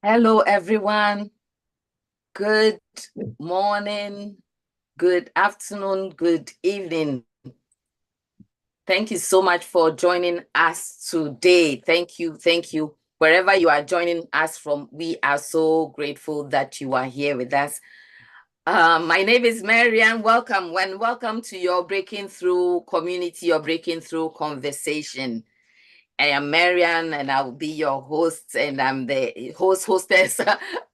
Hello, everyone. Good morning, good afternoon, good evening. Thank you so much for joining us today. Thank you. Thank you. Wherever you are joining us from, we are so grateful that you are here with us. My name is Marian. Welcome to your Breaking Through community, your Breaking Through conversation. I am Marian, and I will be your host, and I'm the hostess,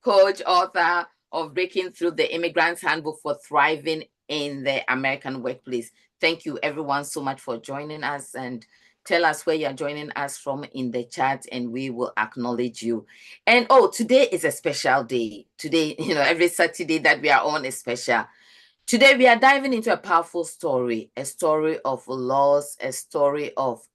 coach, author of Breaking Through the Immigrant's Handbook for Thriving in the American Workplace. Thank you, everyone, so much for joining us, and tell us where you're joining us from in the chat, and we will acknowledge you. And today is a special day. Today, every Saturday that we are on is special. Today, we are diving into a powerful story, a story of loss, a story of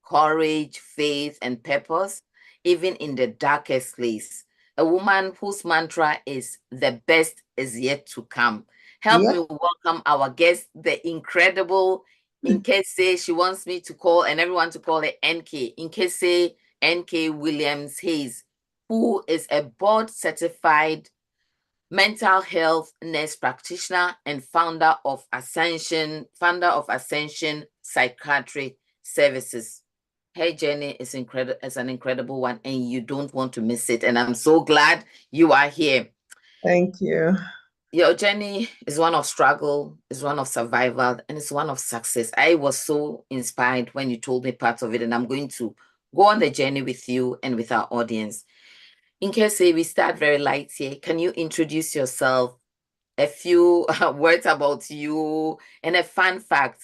courage, faith, and purpose, even in the darkest place. A woman whose mantra is "the best is yet to come." Help me welcome our guest, the incredible Nkese. She wants me to call and everyone to call her NK. Nkese NK Williams Hayes, who is a board certified mental health nurse practitioner and founder of Ascension Psychiatric Services. Her journey is an incredible one, and you don't want to miss it. And I'm so glad you are here. Thank you. Your journey is one of struggle, is one of survival, and it's one of success. I was so inspired when you told me parts of it, and I'm going to go on the journey with you and with our audience. Nkese, we start very light here. Can you introduce yourself, a few words about you, and a fun fact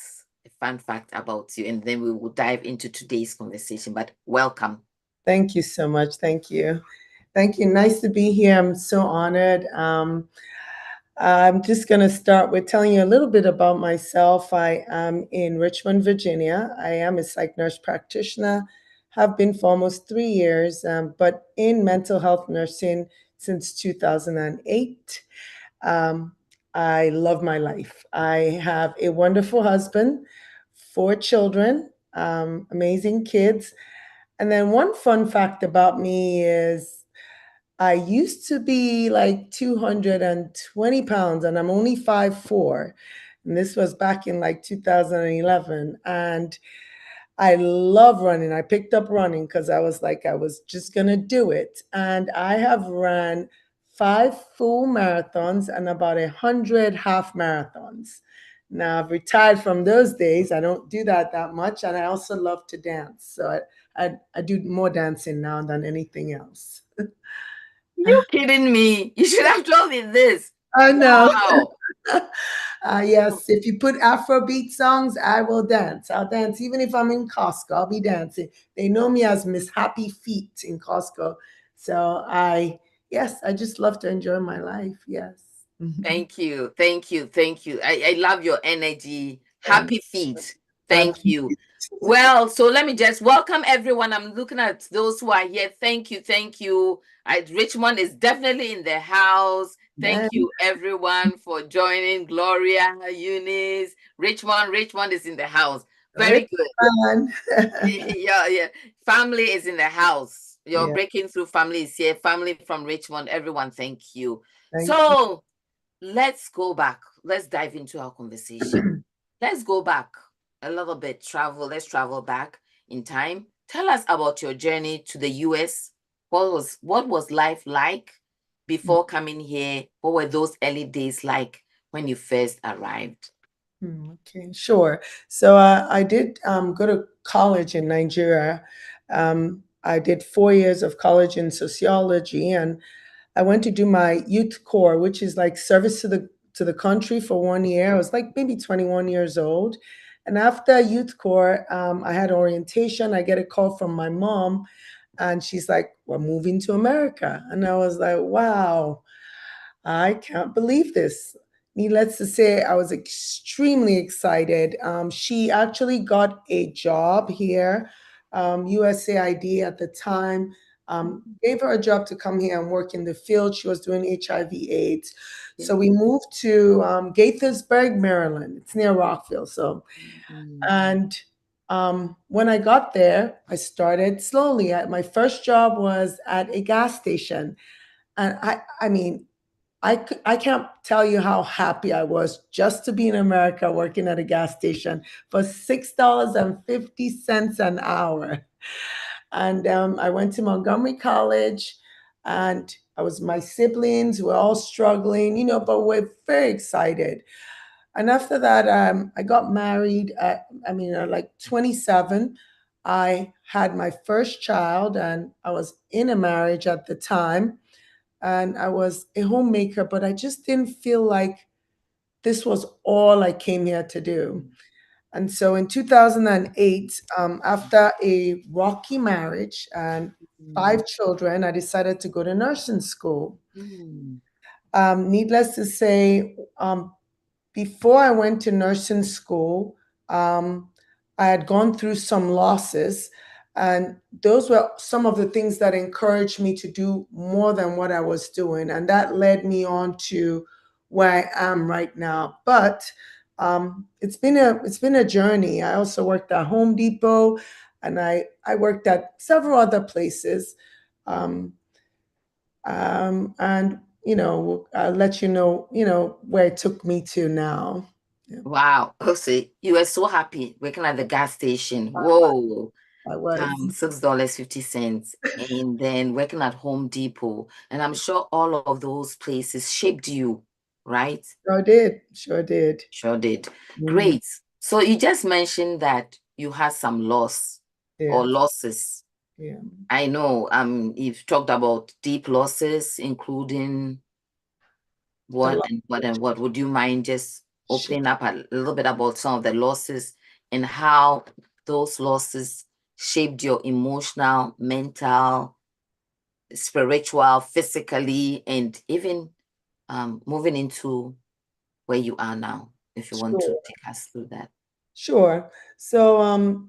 about you, and then we will dive into today's conversation. But welcome. Thank you so much. Thank you. Thank you. Nice to be here. I'm so honored. I'm just going to start with telling you a little bit about myself. I am in Richmond, Virginia. I am a psych nurse practitioner, have been for almost 3 years, but in mental health nursing since 2008. I love my life. I have a wonderful husband, 4 children, amazing kids. And then one fun fact about me is I used to be like 220 pounds and I'm only 5'4". And this was back in like 2011. And I love running. I picked up running because I was like, I was just going to do it. And I have ran 5 full marathons and about 100 half marathons. Now I've retired from those days. I don't do that much. And I also love to dance. So I do more dancing now than anything else. You kidding me? You should have told me this. I know. Wow. Yes, if you put Afrobeat songs, I will dance. I'll dance even if I'm in Costco. I'll be dancing. They know me as Miss Happy Feet in Costco. So yes, I just love to enjoy my life. Yes. Thank you. I love your energy. Thank Happy feet. Happy Thank you. Feet. Well, so let me just welcome everyone. I'm looking at those who are here. Thank you. Richmond is definitely in the house. Thank you, everyone, for joining. Gloria, Eunice, Richmond is in the house. Very good. Yeah. Family is in the house. Your Yeah, Breaking Through family is here. Family from Richmond. Everyone, thank you. thank you. So let's go back. Let's dive into our conversation. Let's go back a little bit. Let's travel back in time. Tell us about your journey to the US. What was life like before coming here? What were those early days like when you first arrived? Okay, sure. So I did go to college in Nigeria. I did 4 years of college in sociology, and I went to do my youth corps, which is like service to the country for 1 year. I was like maybe 21 years old. And after youth corps, I had orientation. I get a call from my mom, and she's like, "We're moving to America." And I was like, wow, I can't believe this. Needless to say, I was extremely excited. She actually got a job here. USAID at the time gave her a job to come here and work in the field. She was doing HIV/AIDS. So we moved to Gaithersburg, Maryland. It's near Rockville. So, and when I got there, I started slowly. My first job was at a gas station. And I mean, I can't tell you how happy I was just to be in America working at a gas station for $6.50 an hour. And I went to Montgomery College, and my siblings were all struggling, but we're very excited. And after that, I got married like 27. I had my first child, and I was in a marriage at the time, and I was a homemaker, but I just didn't feel like this was all I came here to do. And so in 2008, after a rocky marriage and Mm. 5 children, I decided to go to nursing school. Mm. Needless to say, before I went to nursing school, um, I had gone through some losses, and those were some of the things that encouraged me to do more than what I was doing, and that led me on to where I am right now. But it's been a journey. I also worked at Home Depot, and I worked at several other places. Um, and I'll let where it took me to now. Yeah, Wow. Jose, you were so happy working at the gas station. Whoa. I was. $6.50. And then working at Home Depot. And I'm sure all of those places shaped you, right? Sure did. Sure did. Sure did. Mhm. Great. So you just mentioned that you had some loss or Yeah. losses. Yeah. I know you've talked about deep losses, including The what and what and what. Would you mind just Sure. opening up a little bit about some of the losses and how those losses shaped your emotional, mental, spiritual, physically, and even moving into where you are now, if you want to Sure. take us through that. Sure. So,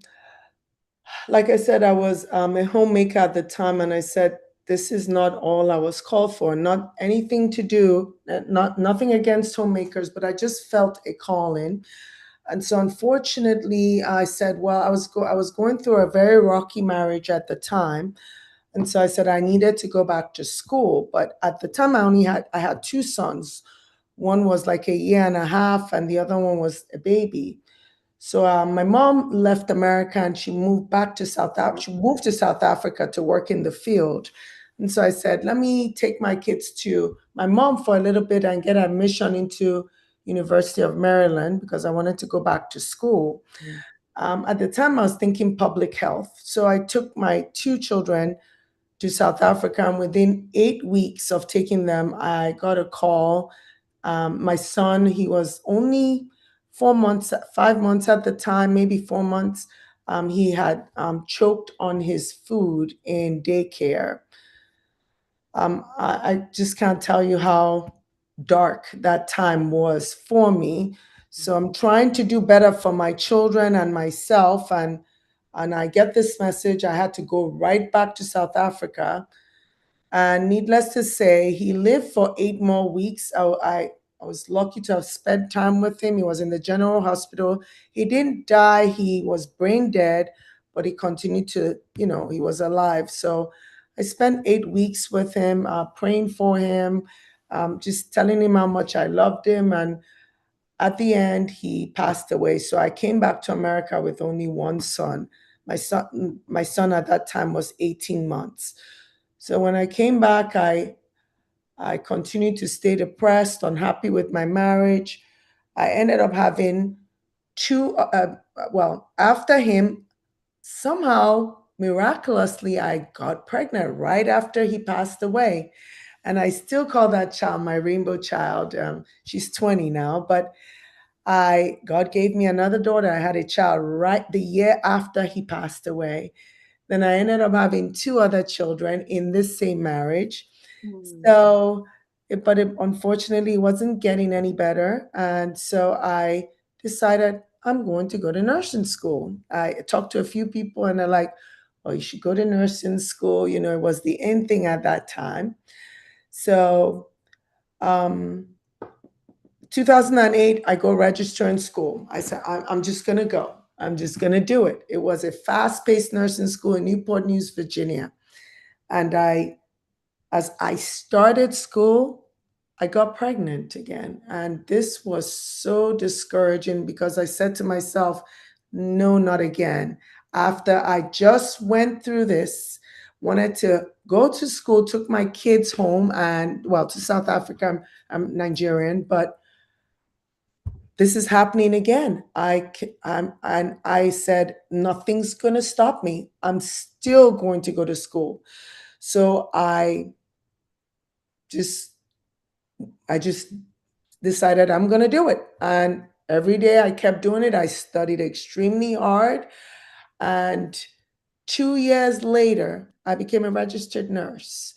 like I said, I was a homemaker at the time, and I said, this is not all I was called for. Not anything to do, not nothing against homemakers, but I just felt a calling. And so, unfortunately, I said, well, I was going through a very rocky marriage at the time, and so I said I needed to go back to school. But at the time, I had 2 sons. One was like a year and a half, and the other one was a baby. So my mom left America, and she moved back to South Africa. She moved to South Africa to work in the field. And so I said, let me take my kids to my mom for a little bit and get admission into University of Maryland because I wanted to go back to school. Mm. At the time, I was thinking public health. So I took my 2 children to South Africa, and within 8 weeks of taking them, I got a call. My son, he was only 4 months, 5 months at the time, maybe 4 months. He had choked on his food in daycare. I just can't tell you how dark that time was for me. So I'm trying to do better for my children and myself. And I get this message. I had to go right back to South Africa, and needless to say, he lived for 8 more weeks. I was lucky to have spent time with him. He was in the general hospital. He didn't die, he was brain dead, but he continued to, he was alive. So I spent 8 weeks with him, praying for him, just telling him how much I loved him. And at the end, he passed away. So I came back to America with only one son. My son at that time was 18 months. So when I came back, I continued to stay depressed, unhappy with my marriage. I ended up having two. Well, after him, somehow miraculously, I got pregnant right after he passed away, and I still call that child my rainbow child. She's 20 now, but God gave me another daughter. I had a child right the year after he passed away. Then I ended up having 2 other children in this same marriage. Mm. So, unfortunately, it wasn't getting any better. And so I decided I'm going to go to nursing school. I talked to a few people, and they're like, oh, you should go to nursing school. It was the in thing at that time. So, um, 2008, I go register in school. I said, I'm just going to go. I'm just going to do it. It was a fast-paced nursing school in Newport News, Virginia. And as I started school, I got pregnant again. And this was so discouraging because I said to myself, no, not again. After I just went through this, wanted to go to school, took my kids home and, well, to South Africa. I'm Nigerian, but this is happening again. And I said, nothing's going to stop me. I'm still going to go to school. So just I just decided I'm going to do it. And every day I kept doing it. I studied extremely hard. And 2 years later, I became a registered nurse.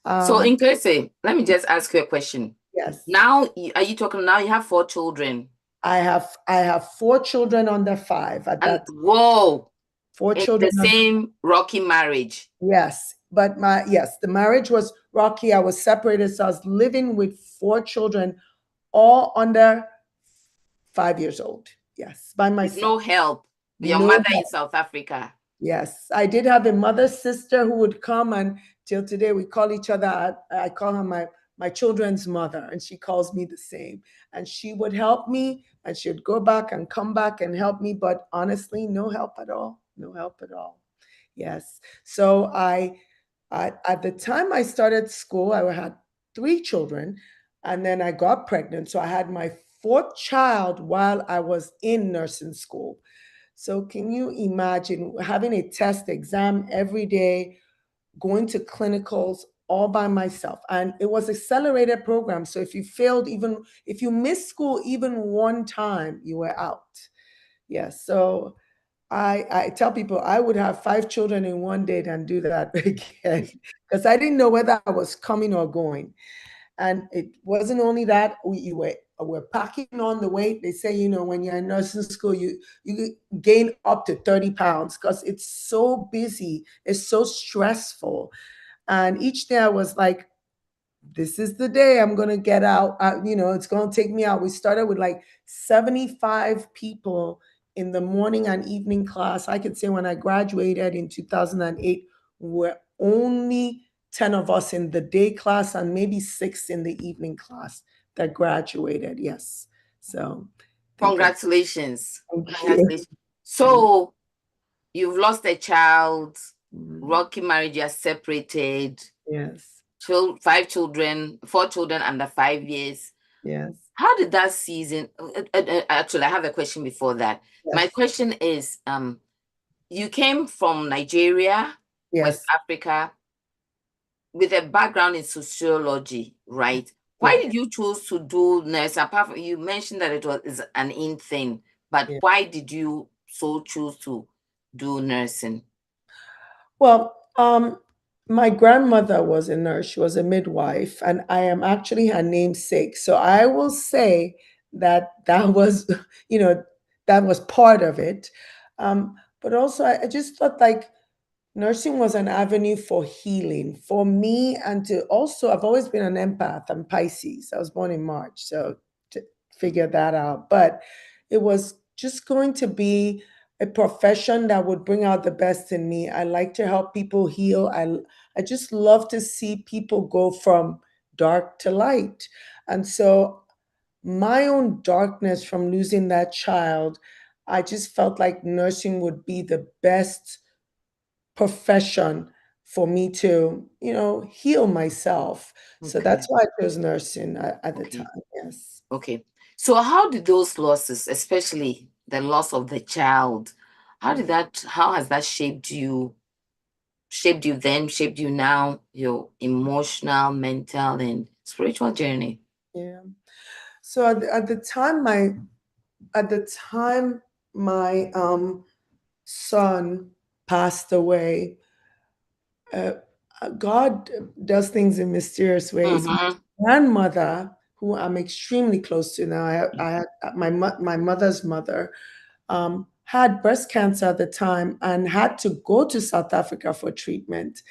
So Nkese, let me just ask you a question. Yes. Now, are you talking now? You have 4 children. I have 4 children under 5 at that. Whoa. 4 children. The same rocky marriage. Yes. But the marriage was rocky. I was separated. So I was living with 4 children, all under 5 years old. Yes. By myself. With no help. Your No mother help. in South Africa. Yes. I did have a mother sister who would come, and till today we call each other, I call her my children's mother, and she calls me the same. And she would help me, and she would go back and come back and help me. But honestly, no help at all. No help at all. Yes. So at the time I started school, I had 3 children, and then I got pregnant. So I had my 4th child while I was in nursing school. So can you imagine having a test exam every day, going to clinicals all by myself? And it was accelerated program. So if you failed, even if you missed school even one time, you were out. Yes. So I tell people I would have 5 children in one day than do that again, because I didn't know whether I was coming or going. And it wasn't only that, we're packing on the weight. They say, when you're in nursing school, you gain up to 30 pounds because it's so busy, it's so stressful. And each day I was like, this is the day I'm going to get out. It's going to take me out. We started with like 75 people in the morning and evening class. I could say when I graduated in 2008, we're only 10 of us in the day class and maybe 6 in the evening class that graduated. Yes. So congratulations. Congratulations. So you've lost a child, rocky marriage, you're separated. Yes. 5 children, 4 children under 5 years. Yes. How did that season, actually, I have a question before that. Yes. My question is, you came from Nigeria, yes, West Africa, with a background in sociology, right? Why did you choose to do nurse? Apart from, you mentioned that it was an in thing, but why did you choose to do nursing? Well, my grandmother was a nurse. She was a midwife, and I am actually her namesake. So I will say that was, that was part of it. But also, I just thought like nursing was an avenue for healing for me, and to also, I've always been an empath. I'm Pisces. I was born in March, so to figure that out. But it was just going to be a profession that would bring out the best in me. I like to help people heal. I just love to see people go from dark to light. And so my own darkness from losing that child, I just felt like nursing would be the best profession for me to, heal myself. Okay. So that's why I chose nursing at the time. Yes. Okay. So how did those losses, especially the loss of the child, how has that shaped you then, shaped you now, your emotional, mental, and spiritual journey? Yeah. So at the time my son passed away, God does things in mysterious ways. My grandmother, who I'm extremely close to now, I had my mother's mother, had breast cancer at the time and had to go to South Africa for treatment.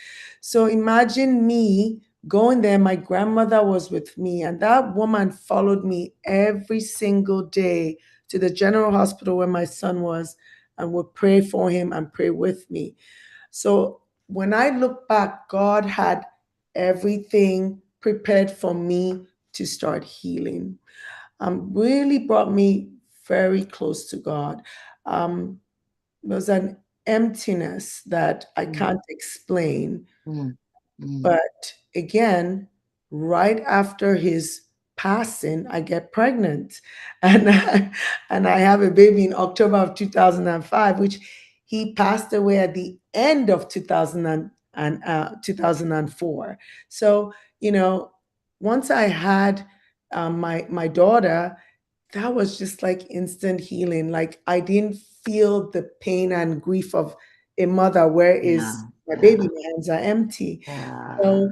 So imagine me going there. My grandmother was with me, and that woman followed me every single day to the general hospital where my son was. and would pray for him and pray with me. So when I look back, God had everything prepared for me to start healing. Really brought me very close to God. There was an emptiness that I Mm, can't explain. mm, mm, But again, right after his passing, I get pregnant, and and I have a baby in October of 2005, which he passed away at the end of 2004. So once I had my daughter, that was just like instant healing. Like I didn't feel the pain and grief of a mother. Where is yeah, my baby? yeah, My hands are empty. yeah. So,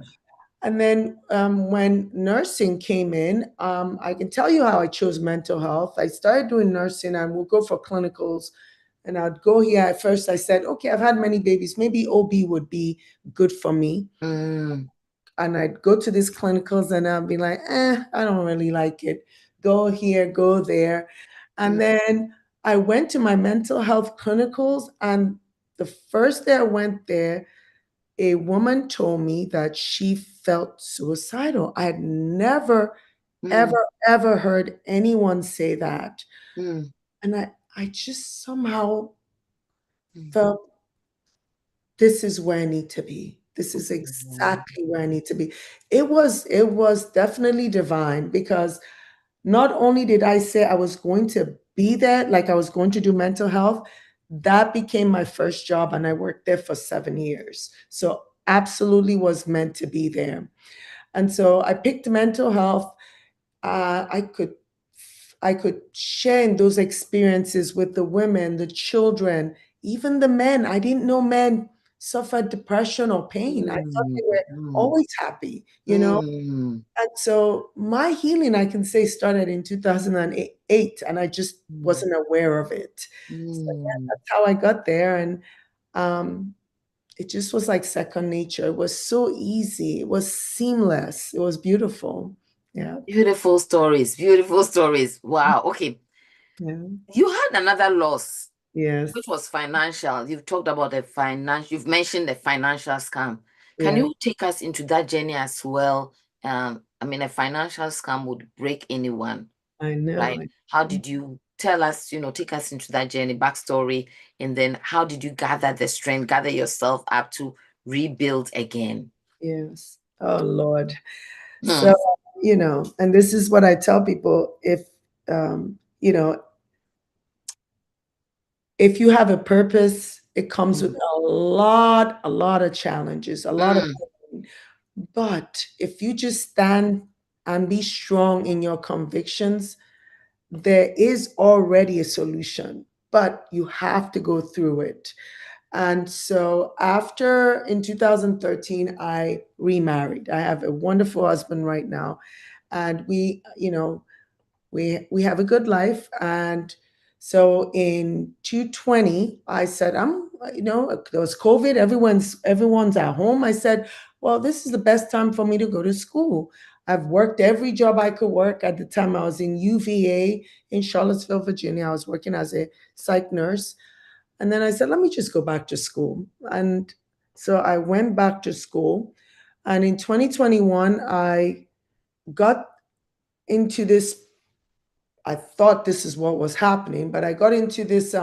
and then when nursing came in, I can tell you how I chose mental health. I started doing nursing and we'll go for clinicals. And I'd go here. At first, I said, okay, I've had many babies. Maybe OB would be good for me. Mm, And I'd go to these clinicals and I'd be like, I don't really like it. Go here, go there. And mm, then I went to my mental health clinicals. And the first day I went there, a woman told me that she felt suicidal. I had never, mm, ever, ever heard anyone say that. mm, And I just somehow mm. felt this is where I need to be. This is Mm, exactly where I need to be. It was definitely divine because not only did I say I was going to be there, like I was going to do mental health, that became my first job and I worked there for 7 years. So absolutely was meant to be there. And so I picked mental health. I could share in those experiences with the women, the children, even the men. I didn't know men suffered depression or pain. I thought mm, they were mm, always happy. mm, And so my healing, I can say, started in 2008, and I just mm, wasn't aware of it. So yeah, mm. that's how I got there. And um, it just was like second nature. It was so easy. It was seamless. It was beautiful. Yeah. Beautiful stories, beautiful stories. Wow. Okay. Yeah. You had another loss, which Yes. was financial. You've talked about the finance, you've mentioned the financial scam. Can Yeah. you take us into that journey as well? I mean, a financial scam would break anyone, I know. right? How did you tell us, take us into that journey, backstory, and then how did you gather the strength, gather yourself up to rebuild again? Yes. Oh Lord. So, Hmm. and this is what I tell people, um, you know, if you have a purpose, it comes with Mm, a lot of challenges, a lot of mm, pain. But if you just stand and be strong in your convictions, there is already a solution, but you have to go through it. And so after in 2013, I remarried. I have a wonderful husband right now. And we have a good life. And so in 2020, I said, there was COVID, everyone's at home. I said, well, this is the best time for me to go to school. I've worked every job I could work. At the time I was in UVA in Charlottesville, Virginia. I was working as a psych nurse. And then I said, let me just go back to school. And so I went back to school. And in 2021, I got into this. I thought this is what was happening, but I got into this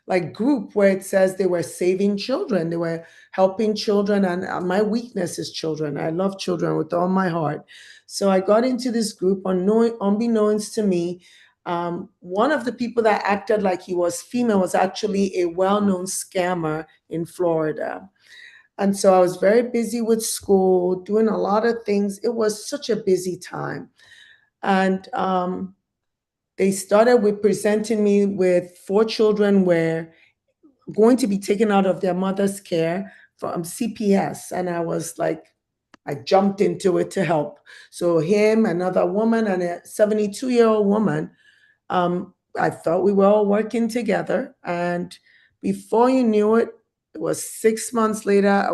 like group where it says they were saving children, they were helping children, and my weakness is children. I love children with all my heart. So I got into this group unbeknownst to me. One of the people that acted like he was female was actually a well-known scammer in Florida. And so I was very busy with school, doing a lot of things. It was such a busy time. And they started with presenting me with four children were going to be taken out of their mother's care from CPS. And I was like, I jumped into it to help. So him, another woman, and a 72-year-old woman, I thought we were all working together. And before you knew it, it was 6 months later, I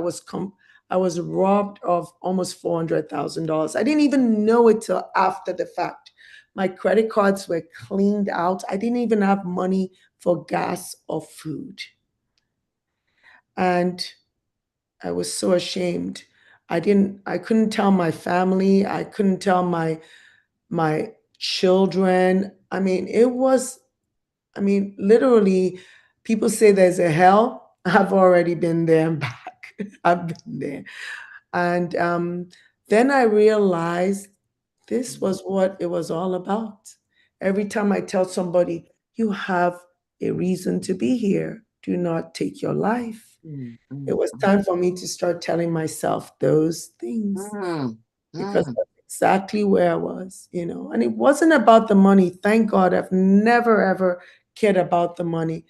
was robbed of almost $400,000. I didn't even know it till after the fact. My credit cards were cleaned out. I didn't even have money for gas or food. And I was so ashamed. I couldn't tell my family, I couldn't tell my children. Literally, people say there's a hell. I've already been there and back. I've been there. And then I realized this was what it was all about. Every time I tell somebody, you have a reason to be here, do not take your life. Mm, It mm, was time for me to start telling myself those things mm, because mm. that's exactly where I was, And it wasn't about the money. Thank God I've never, ever cared about the money.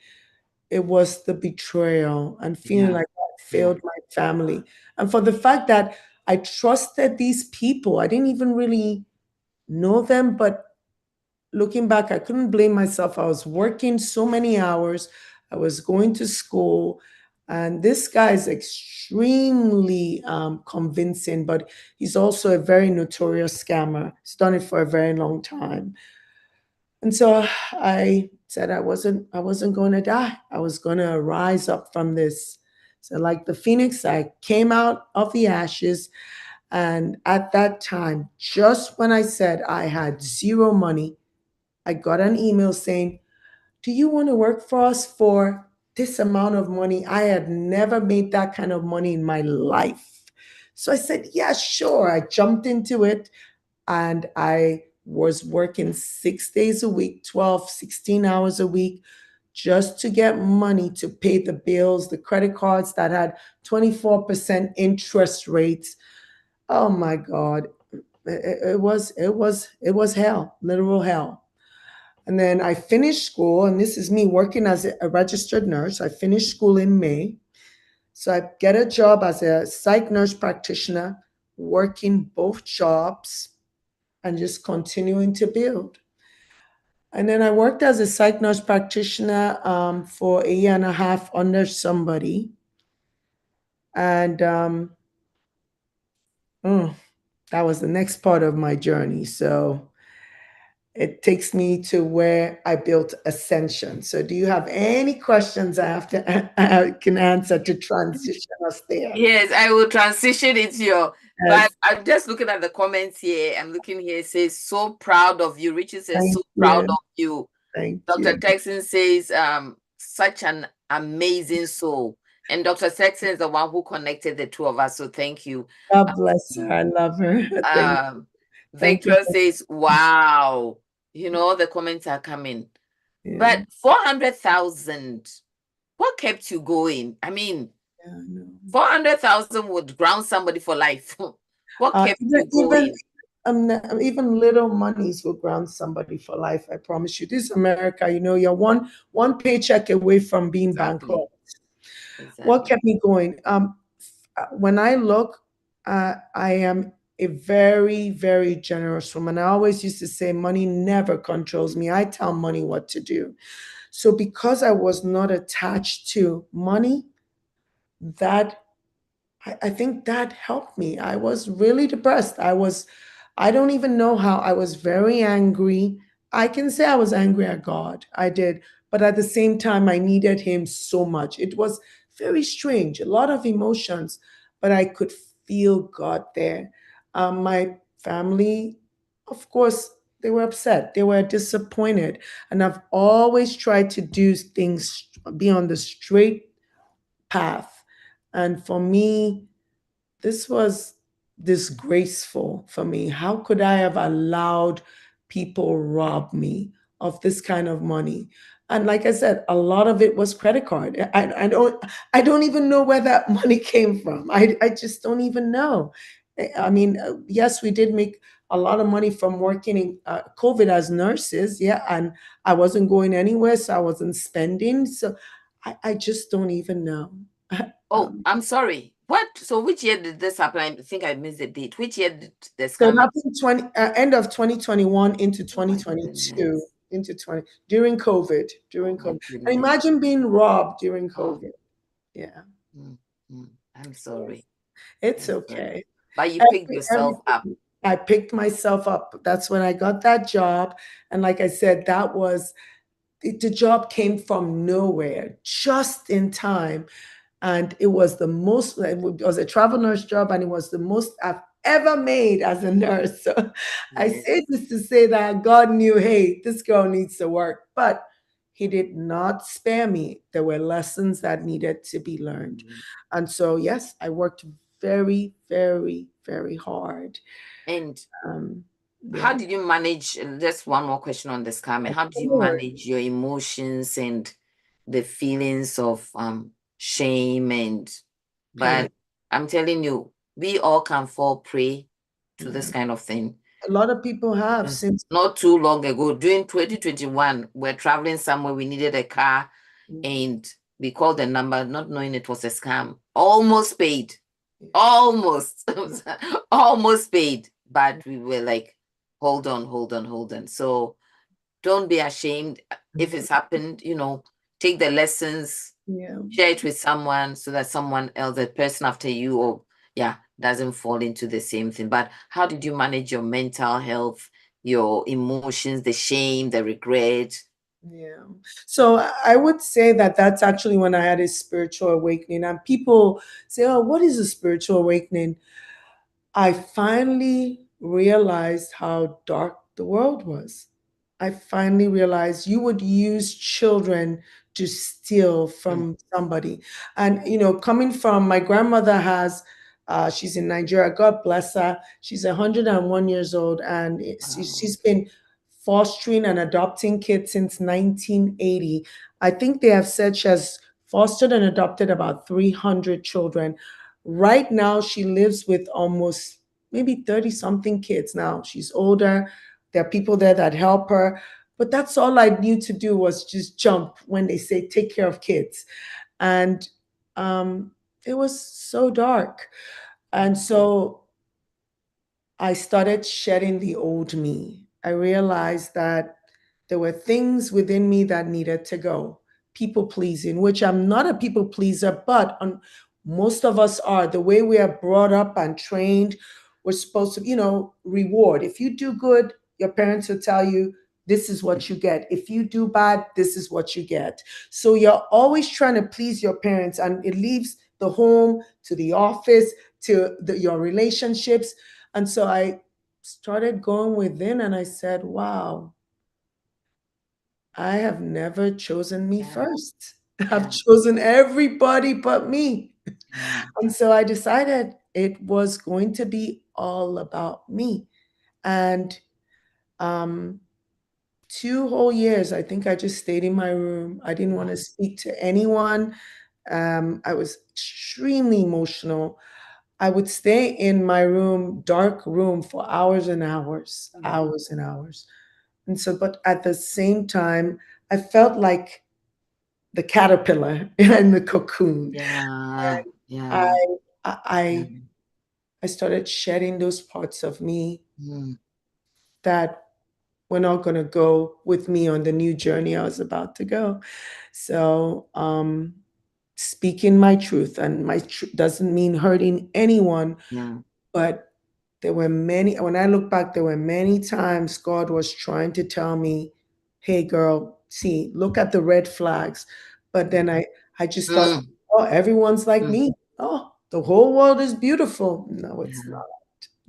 It was the betrayal and feeling Yeah, like I yeah, failed my family. And for the fact that I trusted these people, I didn't even really know them, but looking back, I couldn't blame myself. I was working so many hours, I was going to school, and this guy is extremely convincing, but he's also a very notorious scammer. He's done it for a very long time. And so I said I wasn't going to die. I was going to rise up from this. So like the phoenix, I came out of the ashes. And at that time, just when I said I had zero money, I got an email saying, do you want to work for us for this amount of money? I had never made that kind of money in my life. So I said, yeah, sure. I jumped into it and I was working 6 days a week, 12, 16 hours a week, just to get money to pay the bills, the credit cards that had 24% interest rates. Oh my God. It was hell, literal hell. And then I finished school, and this is me working as a registered nurse. I finished school in May. So I get a job as a psych nurse practitioner, working both jobs and just continuing to build. And then I worked as a psych nurse practitioner for a year and a half under somebody. And mm, that was the next part of my journey. So it takes me to where I built Ascension. So, do you have any questions I can answer to transition us there? Yes, I will transition into your, but Yes, I'm just looking at the comments here. I'm looking here. It says, so proud of you. Richard says, thank so proud you. of you. Thank Dr. you. Texan says, such an amazing soul. And Dr. Texan is the one who connected the two of us. So thank you. God bless her. I love her. Um, Thank you. Victor says, wow. The comments are coming. Yeah, But 400,000, what kept you going? I mean, yeah, I know. 400,000 would ground somebody for life. What kept Even you going? even little monies will ground somebody for life. I promise you. This is America. You're one paycheck away from being Exactly. bankrupt. What Exactly. kept me going? When I look, I am a very, very generous woman. I always used to say, money never controls me. I tell money what to do. So because I was not attached to money, that I think that helped me. I was really depressed. I don't even know how. I was very angry. I can say I was angry at God. I did. But at the same time, I needed Him so much. It was very strange, a lot of emotions, but I could feel God there. My family, of course, they were upset. They were disappointed. And I've always tried to do things, be on the straight path. And for me, this was disgraceful for me. How could I have allowed people rob me of this kind of money? And like I said, a lot of it was credit card. I don't even know where that money came from. I just don't even know. I mean, yes, we did make a lot of money from working in COVID as nurses, yeah, and I wasn't going anywhere, so I wasn't spending. So I just don't even know. Oh, I'm sorry. What? So which year did this happen? I think I missed the date. Which year did the So it scam? happened end of 2021 into Oh my 2022, goodness. into 20 during COVID, Oh during my COVID. And goodness. imagine being robbed during Oh, COVID. Yeah, I'm yes. sorry. It's I'm sorry. okay. But you picked yourself up. Everything. I picked myself up. That's when I got that job. And like I said, that was the job came from nowhere, just in time. And it was the most, it was a travel nurse job, and it was the most I've ever made as a nurse. So I Yes. say this to say that God knew, hey, this girl needs to work, but He did not spare me. There were lessons that needed to be learned. Mhm. And so, yes, I worked very, very, very hard. And how Yeah. did you manage? Just one more question on this, Carmen. How did you manage your emotions and the feelings of shame and? But I'm telling you, we all can fall prey to this kind of thing. A lot of people have since. Not too long ago, during 2021, we're traveling somewhere. We needed a car, and we called the number, not knowing it was a scam. Almost paid, almost, almost paid, but we were like, hold on, hold on, hold on. So don't be ashamed if it's happened. Take the lessons, Yeah. share it with someone so that someone else, the person after you, or doesn't fall into the same thing. But how did you manage your mental health, your emotions, the shame, the regret? Yeah. So I would say that that's actually when I had a spiritual awakening. And people say, oh, what is a spiritual awakening? I finally realized how dark the world was. I finally realized you would use children to steal from somebody. And, coming from my grandmother she's in Nigeria, God bless her. She's 101 years old, and she's been fostering and adopting kids since 1980. I think they have said she has fostered and adopted about 300 children. Right now, she lives with almost maybe 30 something kids now. She's older. There are people there that help her. But that's all I knew to do was just jump when they say take care of kids. And it was so dark. And so I started shedding the old me. I realized that there were things within me that needed to go. People pleasing, which I'm not a people pleaser, but most of us are. The way we are brought up and trained, we're supposed to, reward. If you do good, your parents will tell you, this is what you get. If you do bad, this is what you get. So you're always trying to please your parents, and it leaves the home to the office to your relationships. And so I started going within, and I said, wow, I have never chosen me first. I've chosen everybody but me. And so I decided it was going to be all about me. And 2 whole years, I think I just stayed in my room. I didn't want to speak to anyone. I was extremely emotional. I would stay in my room, dark room, for hours and hours, hours and hours. And so, but at the same time, I felt like the caterpillar in the cocoon. Yeah, I, yeah. I, I started shedding those parts of me Mm. that were not going to go with me on the new journey I was about to go. So, speaking my truth, and my truth doesn't mean hurting anyone, Yeah. but there were many, when I look back, there were many times God was trying to tell me, hey girl, see, look at the red flags. But then I just thought, oh, everyone's like me. Oh, the whole world is beautiful. No, it's Yeah. not.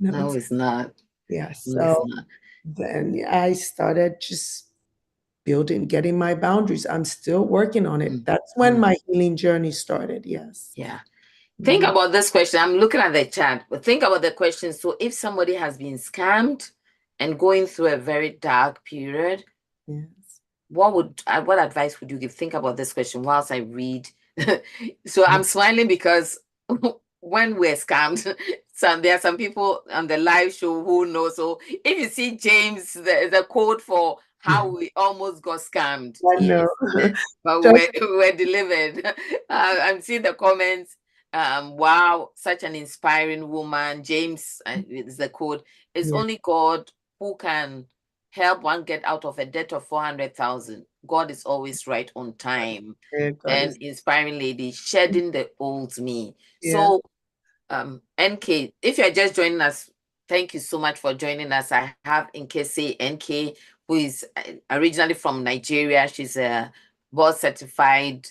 No, No, it's it's not. yeah. No, it's So not. then I started just getting my boundaries. I'm still working on it. That's when my healing journey started. Yes. Yeah. Think about this question. I'm looking at the chat, but think about the question. So if somebody has been scammed and going through a very dark period, Yes. what advice would you give? Think about this question whilst I read. So I'm smiling because when we're scammed, there are some people on the live show who know. So if you see James, the code for how we almost got scammed. I know. But Just we're delivered. I'm seeing the comments. Wow, such an inspiring woman. James is the code. It's yeah, only God who can help one get out of a debt of 400,000. God is always right on time. yeah, God And is inspiring lady, shedding the old me. yeah. So, NK, if you're just joining us, thank you so much for joining us. I have Nkese NK, who is originally from Nigeria. She's a board certified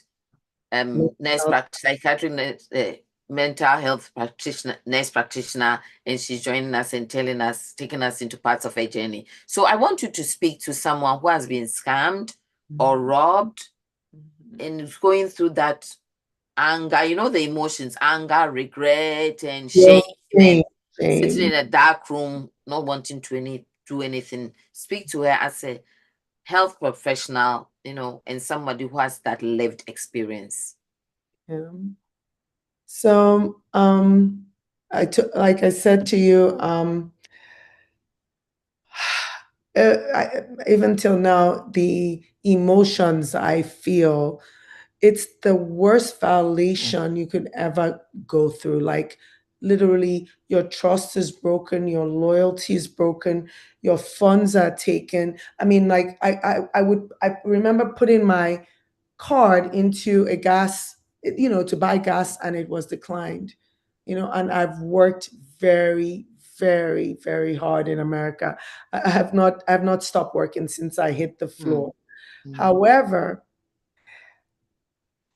psychiatric mental health nurse practitioner, and she's joining us and taking us into parts of her journey. So I want you to speak to someone who has been scammed or robbed and is going through that anger, the emotions, anger, regret, and shame, and sitting in a dark room, not wanting to do anything. Speak to her as a health professional, and somebody who has that lived experience. Yeah. So, like I said to you, even till now, the emotions I feel, it's the worst violation you could ever go through. Like literally, your trust is broken, your loyalty is broken, your funds are taken. I mean, like I remember putting my card into a gas, to buy gas, and it was declined. And I've worked very, very, very hard in America. I have not stopped working since I hit the floor. However,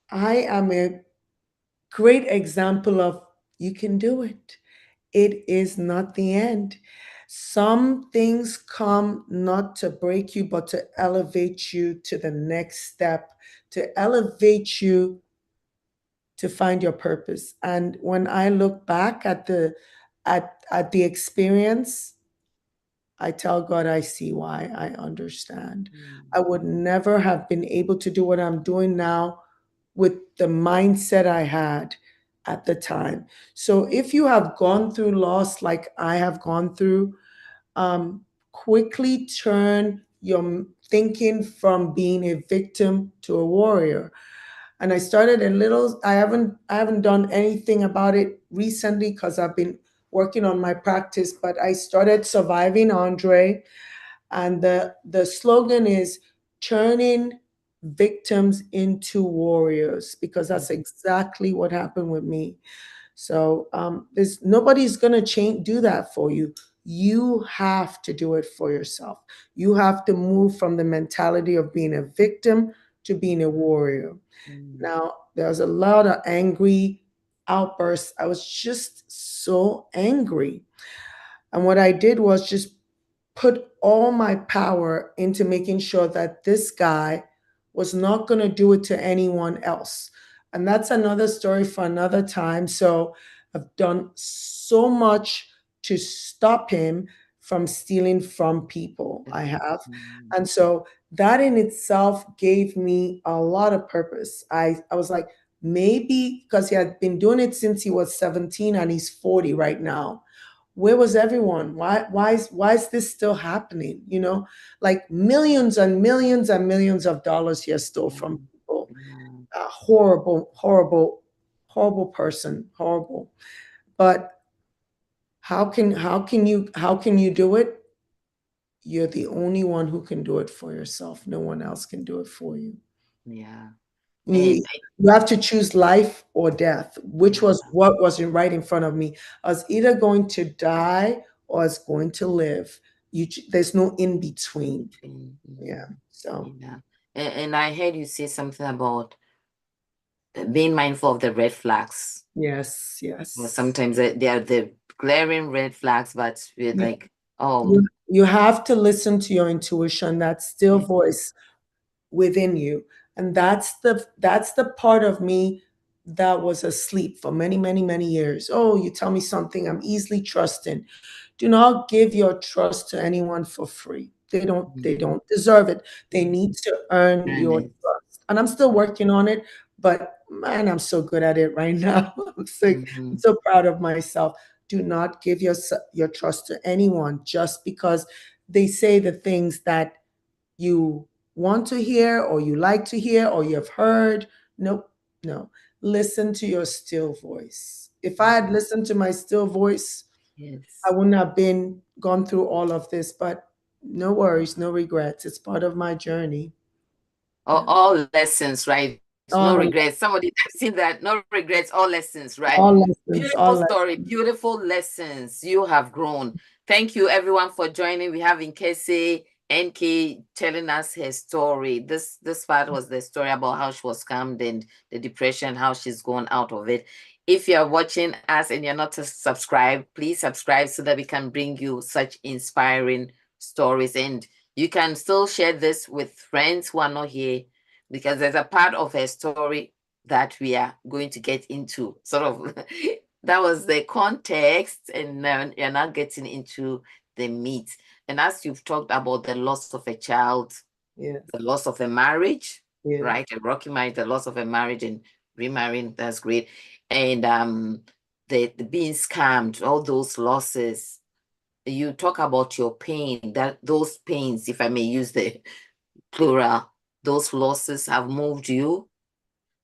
I am a great example of you can do it. It is not the end. Some things come not to break you, but to elevate you to the next step, to elevate you to find your purpose. And when I look back at the experience, I tell God I see why, I understand. I would never have been able to do what I'm doing now with the mindset I had at the time. So if you have gone through loss like I have gone through, quickly turn your thinking from being a victim to a warrior. And I started a little, I haven't done anything about it recently because I've been working on my practice, but I started Surviving Andre, and the slogan is turning victims into warriors, because that's exactly what happened with me. So there's nobody's gonna do that for you. You have to do it for yourself. You have to move from the mentality of being a victim to being a warrior. Now, there's a lot of angry outbursts. I was just so angry. And what I did was just put all my power into making sure that this guy was not going to do it to anyone else. And that's another story for another time. So I've done so much to stop him from stealing from people. I have. And so that in itself gave me a lot of purpose. I was like, maybe because he had been doing it since he was 17 and he's 40 right now. Where was everyone? Why is this still happening? Like millions and millions and millions of dollars he has stole from people. Horrible, horrible, horrible person, horrible. But how can you do it? You're the only one who can do it for yourself. No one else can do it for you. Yeah. You have to choose life or death, which was what was right in front of me. I was either going to die or I was going to live. There's no in between. Yeah. So. Yeah. And I heard you say something about being mindful of the red flags. Yes. Yes. Well, sometimes they are the glaring red flags, but we're like, oh. You have to listen to your intuition, that still voice within you. And that's the part of me that was asleep for many, many, many years. Oh, you tell me something, I'm easily trusting. Do not give your trust to anyone for free. They don't deserve it. They need to earn your trust. And I'm still working on it, but man, I'm so good at it right now. I'm so proud of myself. Do not give your trust to anyone just because they say the things that you want to hear or you like to hear or you've heard. Nope, no. Listen to your still voice. If I had listened to my still voice, I wouldn't have gone through all of this, but no worries, no regrets. It's part of my journey. All lessons, right? No All regrets. Somebody has seen that. No regrets, all lessons, right? all lessons, Beautiful story, beautiful lessons. You have grown. Thank you, everyone, for joining. We have Nkese NK telling us her story. This part was the story about how she was scammed and the depression, how she's gone out of it. If you're watching us and you're not subscribed, please subscribe so that we can bring you such inspiring stories. And you can still share this with friends who are not here, because there's a part of her story that we are going to get into. Sort of that was the context, and now you're not getting into the meat. And as you've talked about the loss of a child, Yes. the loss of a marriage, Yeah. right? A rocky marriage, the loss of a marriage and remarrying, that's great. And the being scammed, all those losses. You talk about your pain, that those pains, if I may use the plural, those losses have moved you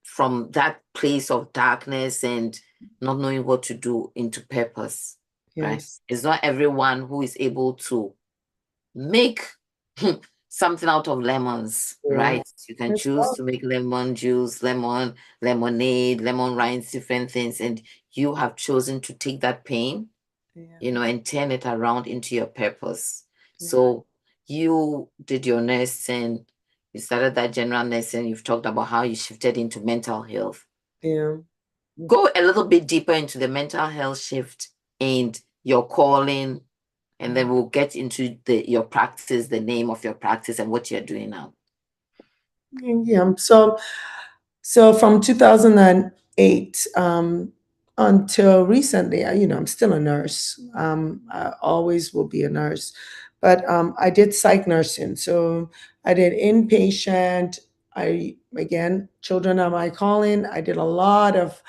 from that place of darkness and not knowing what to do into purpose, right? Yes. It's not everyone who is able to make something out of lemons, Yeah. right? You can It's choose hard. to make lemon juice, lemonade, lemon rinds, different things, and you have chosen to take that pain, Yeah. and turn it around into your purpose. Yeah. So you did your nursing, you started that general nursing, you've talked about how you shifted into mental health. Yeah. Go a little bit deeper into the mental health shift and your calling, and then we'll get into your practice, the name of your practice, and what you're doing now. Yeah. So from 2008 until recently, I'm still a nurse. I always will be a nurse, but I did psych nursing. So I did inpatient. Again, children are my calling. I did a lot of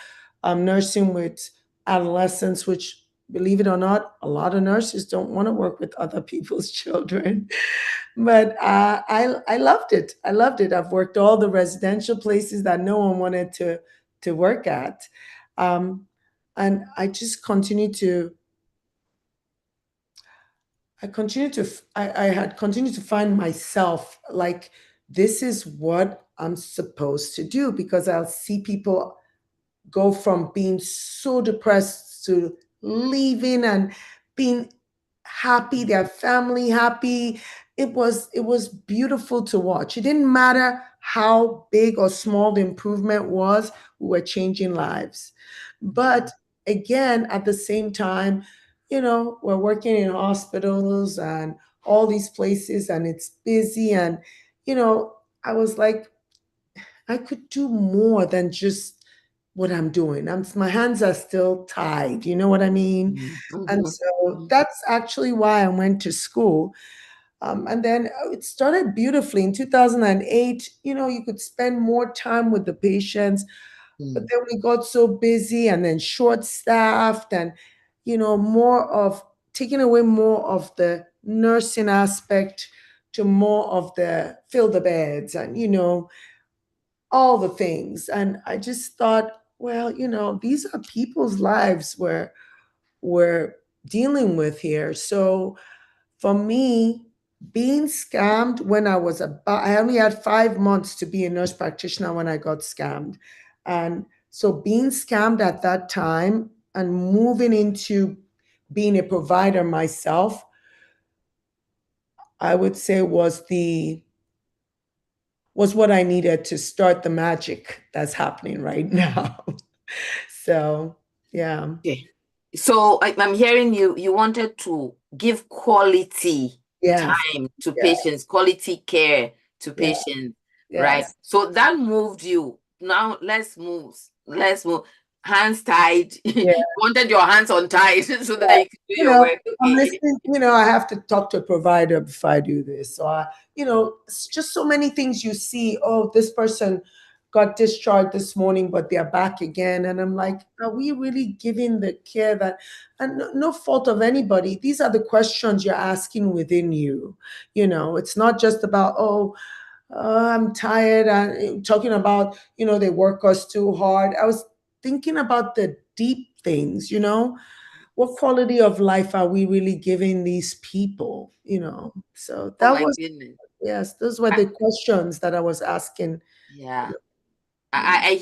nursing with adolescents, which, believe it or not, a lot of nurses don't want to work with other people's children. But I loved it. I loved it. I've worked all the residential places that no one wanted to work at, um, and I just continue to. I had continued to find myself like this is what I'm supposed to do, because I'll see people go from being so depressed to leaving and being happy, their family happy. It was beautiful to watch. It didn't matter how big or small the improvement was, we were changing lives. But again, at the same time, we're working in hospitals and all these places, and it's busy, and I was like, I could do more than just what I'm doing. My hands are still tied. You know what I mean? And so that's actually why I went to school. And then it started beautifully in 2008. You could spend more time with the patients, but then we got so busy and then short staffed, and more of taking away more of the nursing aspect to more of the fill the beds and all the things. And I just thought, well, these are people's lives we're dealing with here. So for me, being scammed when I only had 5 months to be a nurse practitioner when I got scammed. And so being scammed at that time and moving into being a provider myself, I would say was what I needed to start the magic that's happening right now. So, yeah. Okay. So I'm hearing you wanted to give quality Yes. time to Yeah. patients, quality care to Yeah. patients, right? Yes. So that moved you. Now let's move. Let's move. Hands tied. Yeah. Wanted your hands untied so Yeah. that you could do You your know, work. I'm Okay. listening, I have to talk to a provider before I do this. So it's just so many things you see. Oh, this person got discharged this morning, but they're back again. And I'm like, are we really giving the care that, and no fault of anybody. These are the questions you're asking within you. It's not just about, I'm tired and talking about, they work us too hard. I was thinking about the deep things, what quality of life are we really giving these people? So Oh that my was, goodness. yes, those were I- the questions that I was asking. yeah. Yeah. I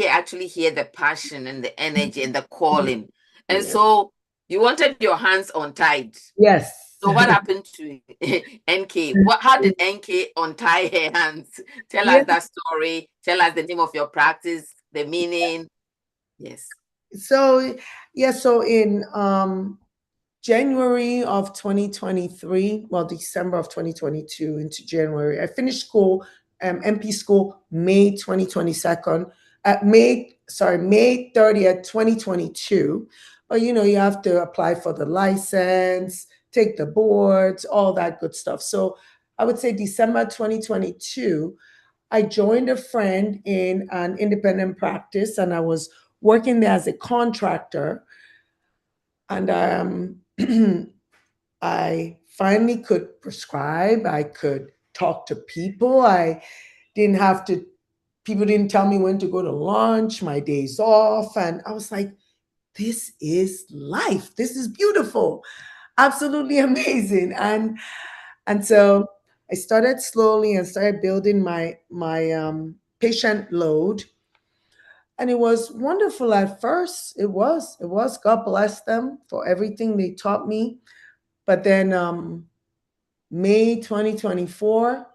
actually hear the passion and the energy and the calling. And Yeah. so you wanted your hands untied. Yes. So what happened to NK? How did NK untie her hands? Tell Yeah. us that story. Tell us the name of your practice, the meaning. Yes. So yeah, so in January of 2023, well, December of 2022 into January, I finished school, MP school, May 2022, May 30th, 2022. But you have to apply for the license, take the boards, all that good stuff. So I would say December 2022, I joined a friend in an independent practice and I was working there as a contractor. And I finally could prescribe, I could talk to people. I didn't have to, people didn't tell me when to go to lunch, my days off. And I was like, this is life. This is beautiful. Absolutely amazing. And so I started slowly and started building my patient load. And it was wonderful at first. It was. God bless them for everything they taught me. But then May 2024,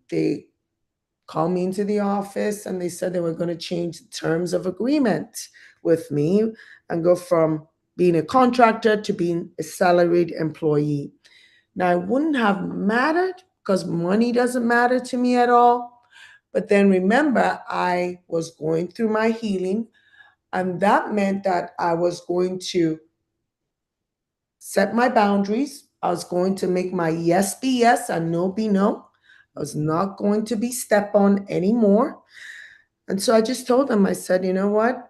they called me into the office and they said they were going to change the terms of agreement with me and go from being a contractor to being a salaried employee. Now, it wouldn't have mattered because money doesn't matter to me at all. But then remember, I was going through my healing, and that meant that I was going to set my boundaries. I was going to make my yes be yes and no be no. I was not going to be step on anymore. And so I just told them, I said, you know what?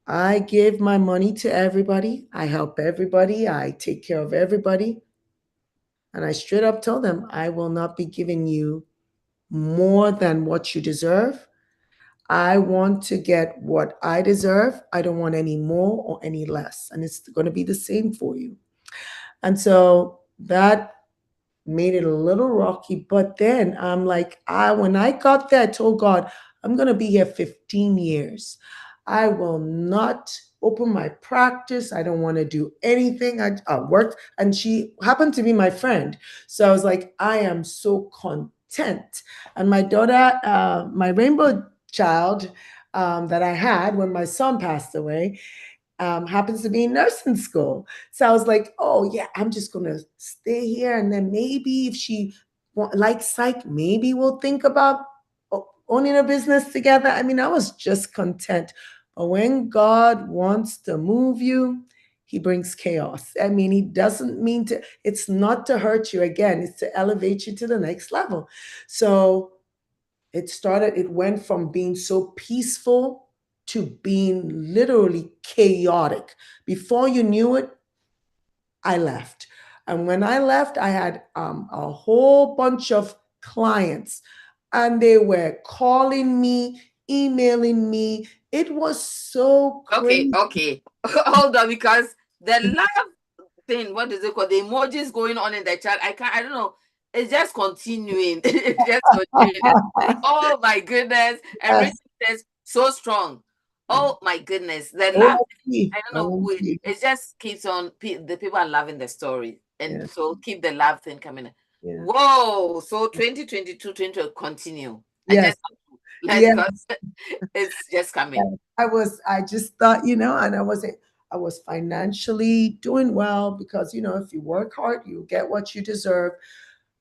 I give my money to everybody. I help everybody. I take care of everybody. And I straight up told them, I will not be giving you more than what you deserve. I want to get what I deserve. I don't want any more or any less. And it's going to be the same for you. And so that made it a little rocky. But then I'm like, when I got there, I told God, I'm going to be here 15 years. I will not open my practice. I don't want to do anything. I worked, and she happened to be my friend. So I was like, I am so content. And my daughter, my rainbow child that I had when my son passed away, happens to be in nursing school. So I was like, oh, yeah, I'm just going to stay here. And then maybe if she likes psych, maybe we'll think about owning a business together. I mean, I was just content. But when God wants to move you, he brings chaos. I mean, he doesn't mean to, it's not to hurt you again, it's to elevate you to the next level. So it went from being so peaceful to being literally chaotic. Before you knew it, I left. And when I left, I had a whole bunch of clients, and they were calling me, emailing me. It was so Okay, crazy. okay. Hold on, because the love thing, what is it called? The emojis going on in the chat. I don't know. It's just continuing. It's just continuing. Oh my goodness. Everything Yes. is so strong. Oh my goodness. The love, OMG. I don't know. OMG. It just keeps on. The people are loving the story. And Yeah. so keep the love thing coming. Yeah. Whoa. So 2022, 20 will continue. I Yes. just let Yes. because it's just coming. I just thought, and I was financially doing well because, if you work hard, you get what you deserve.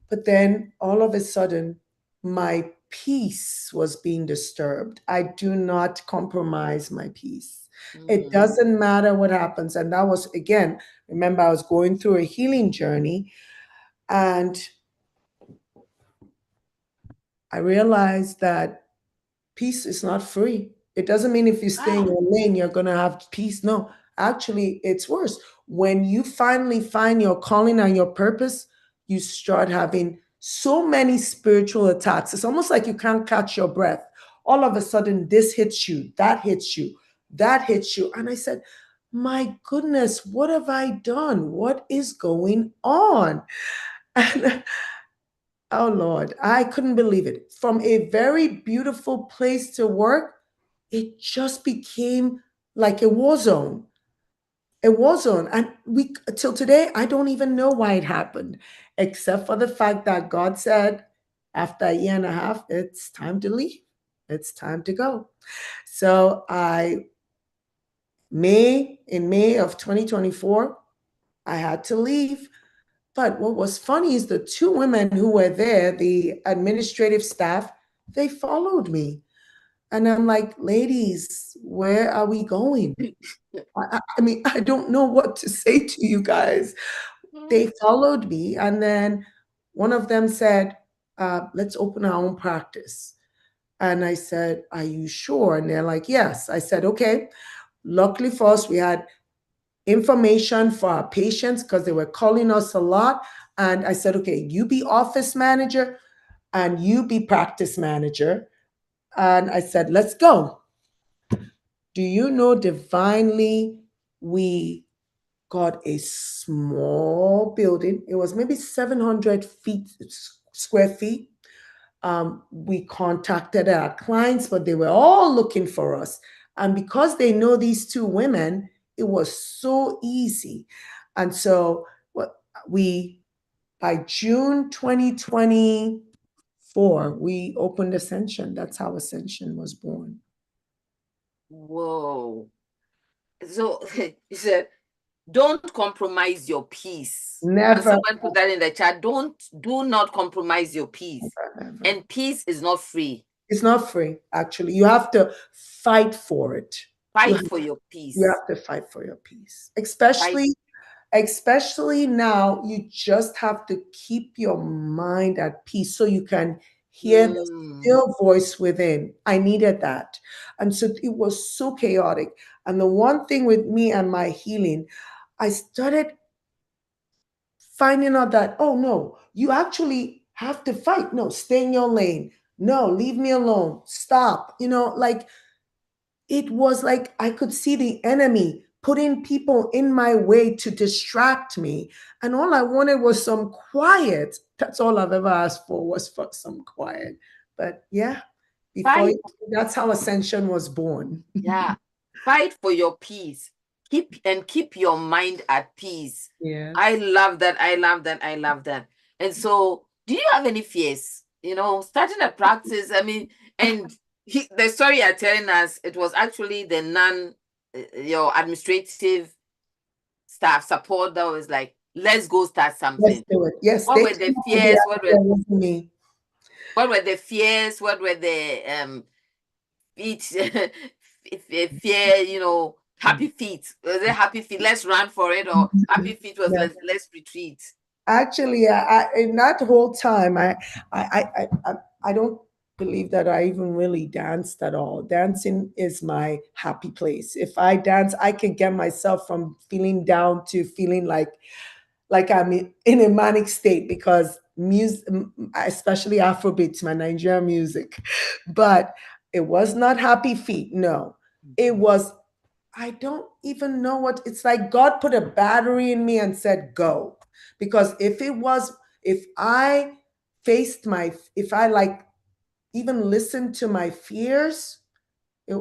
But then all of a sudden, my peace was being disturbed. I do not compromise my peace. It doesn't matter what happens. And that was, again, remember, I was going through a healing journey, and I realized that peace is not free. It doesn't mean if you stay in Wow. your lane, you're going to have peace. No, actually, it's worse. When you finally find your calling and your purpose, you start having so many spiritual attacks. It's almost like you can't catch your breath. All of a sudden, this hits you, that hits you, that hits you. And I said, my goodness, what have I done? What is going on? And oh Lord, I couldn't believe it. From a very beautiful place to work, it just became like a war zone. A war zone. And we till today, I don't even know why it happened, except for the fact that God said, after a year and a half, it's time to leave. It's time to go. So in May of 2024, I had to leave. But what was funny is the two women who were there, the administrative staff, they followed me. And I'm like, ladies, where are we going? I mean, I don't know what to say to you guys. They followed me. And then one of them said, let's open our own practice. And I said, are you sure? And they're like, yes. I said, okay. Luckily for us, we had information for our patients because they were calling us a lot. And I said, okay, you be office manager and you be practice manager. And I said, let's go. Do you know, divinely, we got a small building. It was maybe 700 square feet. We contacted our clients, but they were all looking for us. And because they know these two women, it was so easy. And so by June 2024, we opened Ascension. That's how Ascension was born. Whoa. So you said, don't compromise your peace. Never. And someone put that in the chat. Do not compromise your peace. Never. And peace is not free. It's not free, actually. You have to fight for it. Fight for your peace. You have to fight for your peace. Especially now, you just have to keep your mind at peace so you can hear the still voice within. I needed that. And so it was so chaotic. And the one thing with me and my healing, I started finding out that, oh no, you actually have to fight. No, stay in your lane. No, leave me alone. Stop. Like it was like I could see the enemy putting people in my way to distract me. And all I wanted was some quiet. That's all I've ever asked for, was for some quiet. But yeah, that's how Ascension was born. Yeah. Fight for your peace. Keep your mind at peace. Yeah. I love that. I love that. I love that. And so, do you have any fears? Starting a practice, I mean, and the story you're telling us, it was actually your administrative staff support that was like, let's go start something. Let's do it. Yes. What were the fears? What were the fears? What were the fear, happy feet? Was it happy feet? Let's run for it, or happy feet was let's retreat? Actually, in that whole time, I don't believe that I even really danced at all. Dancing is my happy place. If I dance, I can get myself from feeling down to feeling like I'm in a manic state, because music, especially Afrobeats, my Nigerian music. But it was not happy feet. No, it was, I don't even know what, it's like God put a battery in me and said, go. Because if I even listened to my fears,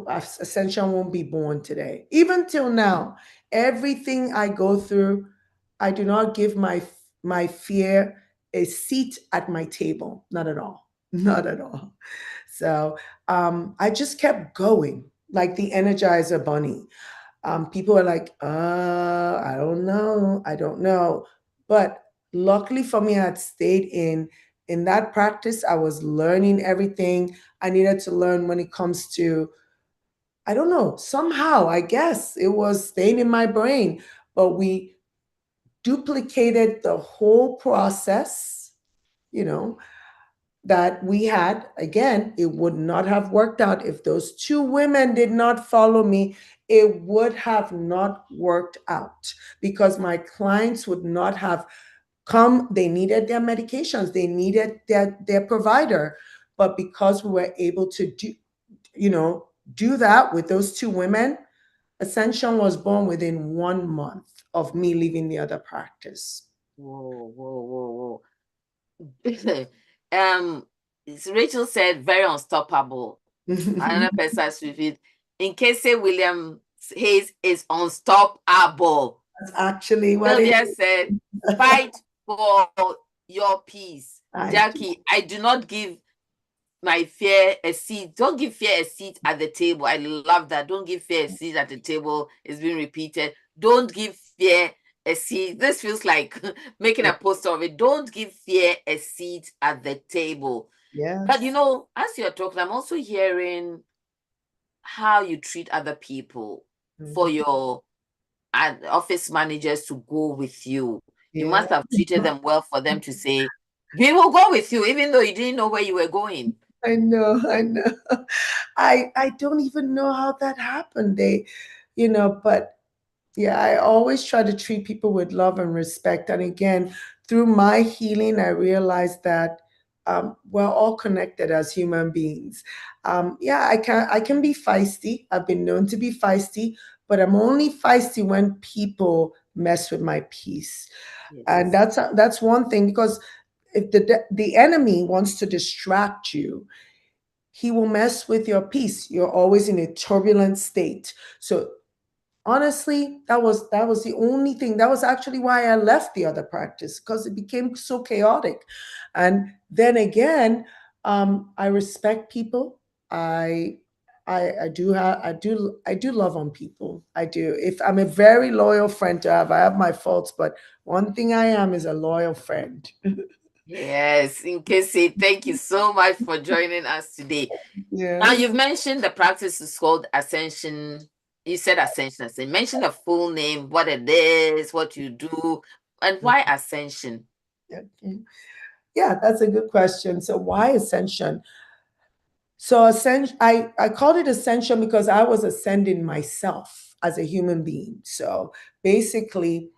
Ascension won't be born today. Even till now, everything I go through, I do not give my fear a seat at my table. Not at all. Not at all. So I just kept going like the Energizer Bunny. People are like, I don't know. But luckily for me, I had stayed in that practice. I was learning everything I needed to learn when it comes to, I don't know, somehow, I guess it was staying in my brain. But we duplicated the whole process, that we had. Again, it would not have worked out if those two women did not follow me. It would have not worked out, because my clients would not have come. They needed their medications, they needed their provider. But because we were able to do that with those two women, Ascension was born within 1 month of me leaving the other practice. Whoa. Rachel said, very unstoppable. Another person with it. Nkese William Hayes is unstoppable. That's actually what it Sylvia said, is. fight for your peace. I do. Jackie, I do not give my fear a seat. Don't give fear a seat at the table. I love that. Don't give fear a seat at the table. It's been repeated. Don't give fear a seat. This feels like making a poster of it. Don't give fear a seat at the table. But Yes. as you're talking, I'm also hearing how you treat other people for Mhm. your office managers to go with you. You Yeah. must have treated them well for them to say, we will go with you, even though you didn't know where you were going. I know, I know. I don't even know how that happened. But yeah, I always try to treat people with love and respect. And again, through my healing, I realized that we're all connected as human beings. Yeah, I can be feisty. I've been known to be feisty, but I'm only feisty when people mess with my peace. And Yes. that's one thing, because if the enemy wants to distract you, he will mess with your peace. You're always in a turbulent state. So honestly, that was the only thing. That was actually why I left the other practice, because it became so chaotic. And then again, I respect people. I do love on people. I do. If I'm a very loyal friend to have, I have my faults, but one thing I am is a loyal friend. Yes, Nkese, thank you so much for joining us today. Now, Yes. you've mentioned the practice is called Ascension. You said Ascension. So mention the full name, what it is, what you do, and why Ascension? Yeah, yeah, that's a good question. So why Ascension? So ascension, I called it Ascension because I was ascending myself as a human being. So basically,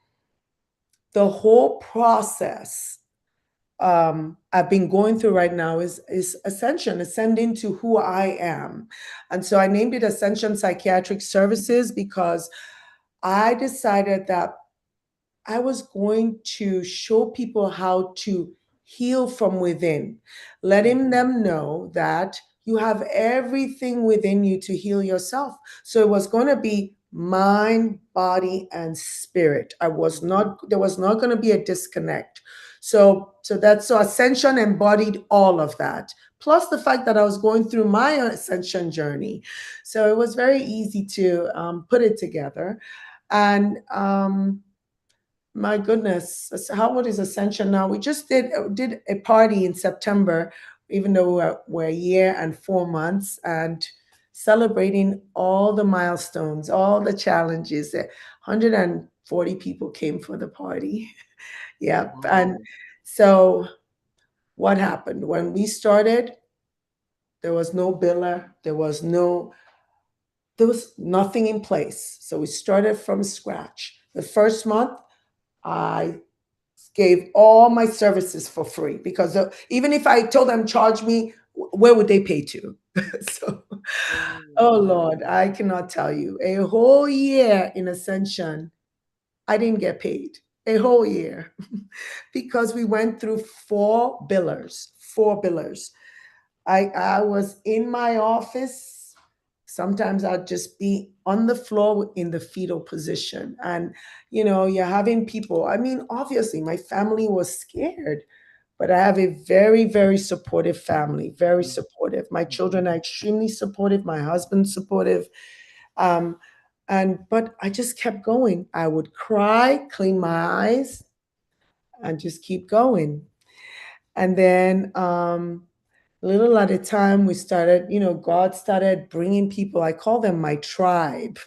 the whole process I've been going through right now is ascension, ascending to who I am. And so I named it Ascension Psychiatric Services because I decided that I was going to show people how to heal from within, letting them know that you have everything within you to heal yourself. So it was going to be mind, body, and spirit. There was not going to be a disconnect. So Ascension embodied all of that. Plus the fact that I was going through my ascension journey. So it was very easy to put it together. And my goodness, what is Ascension now? We just did a party in September, even though we're a year and 4 months, and celebrating all the milestones, all the challenges. 140 people came for the party. Yeah, and Wow. so what happened when we started? There was no biller. There was nothing in place. So we started from scratch. The first month, I gave all my services for free because even if I told them charge me, where would they pay to? So, oh Lord, I cannot tell you. A whole year in Ascension, I didn't get paid. A whole year because we went through four billers. Four billers. I was in my office. Sometimes I'd just be on the floor in the fetal position. And, you're having people. I mean, obviously, my family was scared, but I have a very, very supportive family, very supportive. My children are extremely supportive. My husband's supportive. Um, but I just kept going. I would cry, clean my eyes, and just keep going. And then little at a time, God started bringing people. I call them my tribe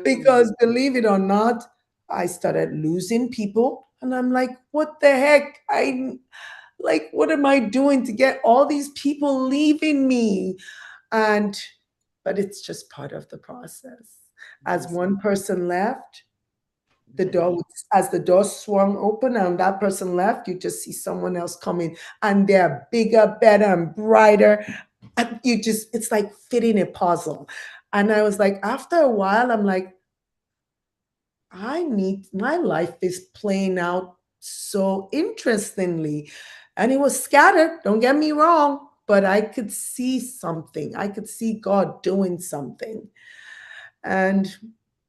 because believe it or not, I started losing people. And I'm like, what the heck? What am I doing to get all these people leaving me? And, but it's just part of the process. As Yes. one person left, the The door name. would, as the door swung open and that person left, you just see someone else coming, and they're bigger, better, and brighter. And it's like fitting a puzzle. And I was like, after a while, I'm like, my life is playing out so interestingly. And it was scattered, don't get me wrong, but I could see something. I could see God doing something. And,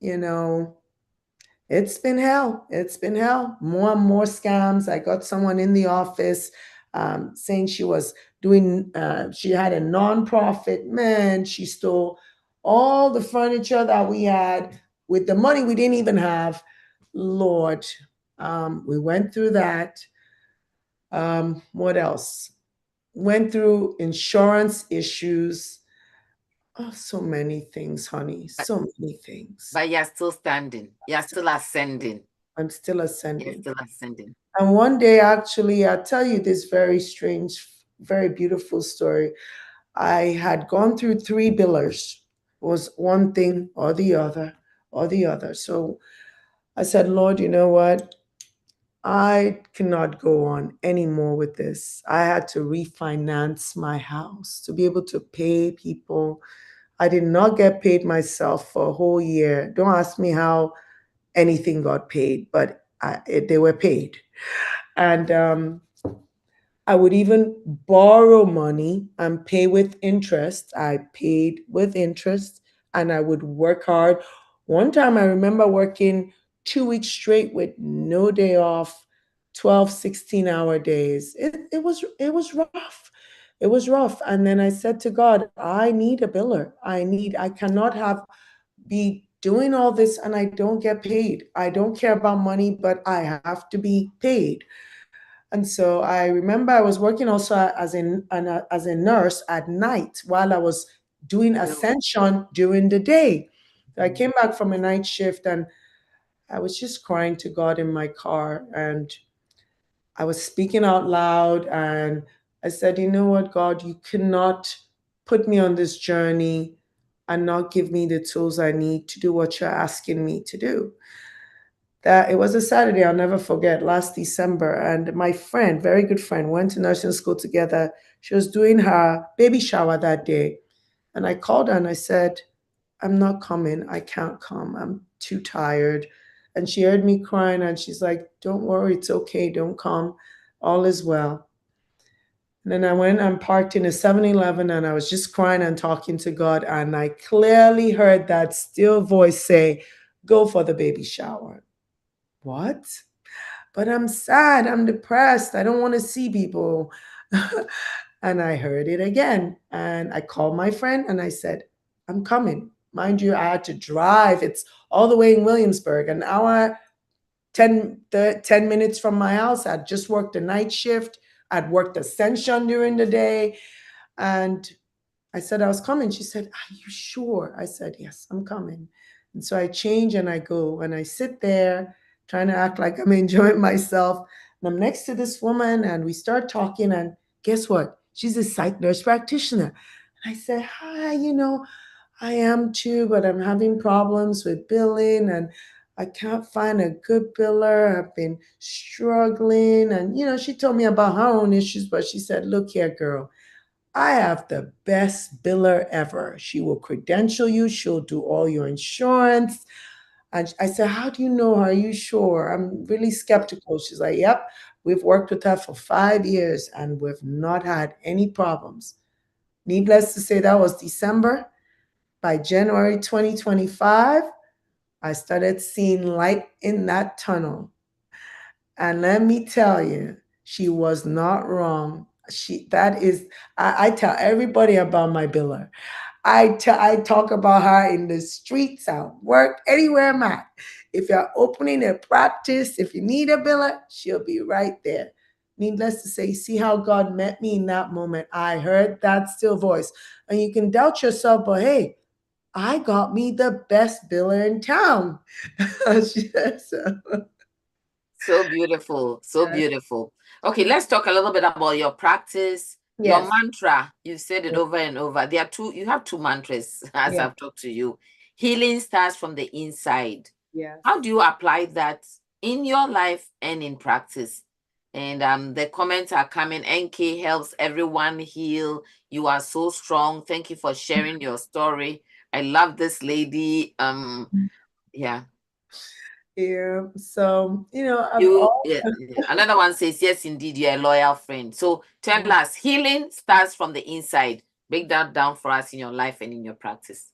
you know, It's been hell. It's been hell. More and more scams. I got someone in the office saying she was doing, she had a nonprofit. Man, she stole all the furniture that we had with the money we didn't even have. Lord, we went through that. What else? Went through insurance issues. Oh, so many things, honey. So many things. But you're still standing. You're still ascending. I'm still You're ascending. still ascending. And one day, actually, I'll tell you this very strange, very beautiful story. I had gone through three billers. It was one thing or the other or the other. So I said, Lord, you know what? I cannot go on anymore with this. I had to refinance my house to be able to pay people. I did not get paid myself for a whole year. Don't ask me how anything got paid, but they were paid. And I would even borrow money and pay with interest. I paid with interest and I would work hard. One time I remember working 2 weeks straight with no day off, 12, 16-hour days. It was rough. It was rough. And then I said to God, I need a biller. I cannot be doing all this and I don't get paid. I don't care about money, but I have to be paid. And so I remember I was working also as a nurse at night while I was doing Ascension during the day. So I came back from a night shift and I was just crying to God in my car and I was speaking out loud and I said, you know what, God, you cannot put me on this journey and not give me the tools I need to do what you're asking me to do. That it was a Saturday, I'll never forget, last December. And my friend, very good friend, went to nursing school together. She was doing her baby shower that day. And I called her and I said, I'm not coming. I can't come. I'm too tired. And she heard me crying and she's like, don't worry, it's okay. Don't come. All is well. And then I went and parked in a 7-Eleven and I was just crying and talking to God. And I clearly heard that still voice say, go for the baby shower. What? But I'm sad, I'm depressed, I don't want to see people. And I heard it again. And I called my friend and I said, I'm coming. Mind you, I had to drive. It's all the way in Williamsburg, an hour, 10 minutes from my house. I'd just worked a night shift. I'd worked Ascension during the day. And I said I was coming. She said, are you sure? I said, yes, I'm coming. And so I change and I go and I sit there trying to act like I'm enjoying myself. And I'm next to this woman and we start talking. And guess what? She's a psych nurse practitioner. And I said, hi, I am too, but I'm having problems with billing and I can't find a good biller. I've been struggling. And, she told me about her own issues, but she said, look here, girl. I have the best biller ever. She will credential you. She'll do all your insurance. And I said, how do you know her? Are you sure? I'm really skeptical. She's like, yep, we've worked with her for 5 years and we've not had any problems. Needless to say, that was December. By January 2025, I started seeing light in that tunnel. And let me tell you, she was not wrong. I tell everybody about my biller. I talk about her in the streets, at work, anywhere I'm at. If you're opening a practice, if you need a biller, she'll be right there. Needless to say, see how God met me in that moment. I heard that still voice. And you can doubt yourself, but hey, I got me the best biller in town. So beautiful. So beautiful. Okay, let's talk a little bit about your practice. Your Yes. mantra, you've said it over and over. You have two mantras as Yes. I've talked to you. Healing starts from the inside. Yes. How do you apply that in your life and in practice? And the comments are coming. NK helps everyone heal. You are so strong. Thank you for sharing your story. I love this lady. Yeah. Yeah. So, I've all Another one says, yes, indeed, you're a loyal friend. So tell us, healing starts from the inside. Break that down for us in your life and in your practice.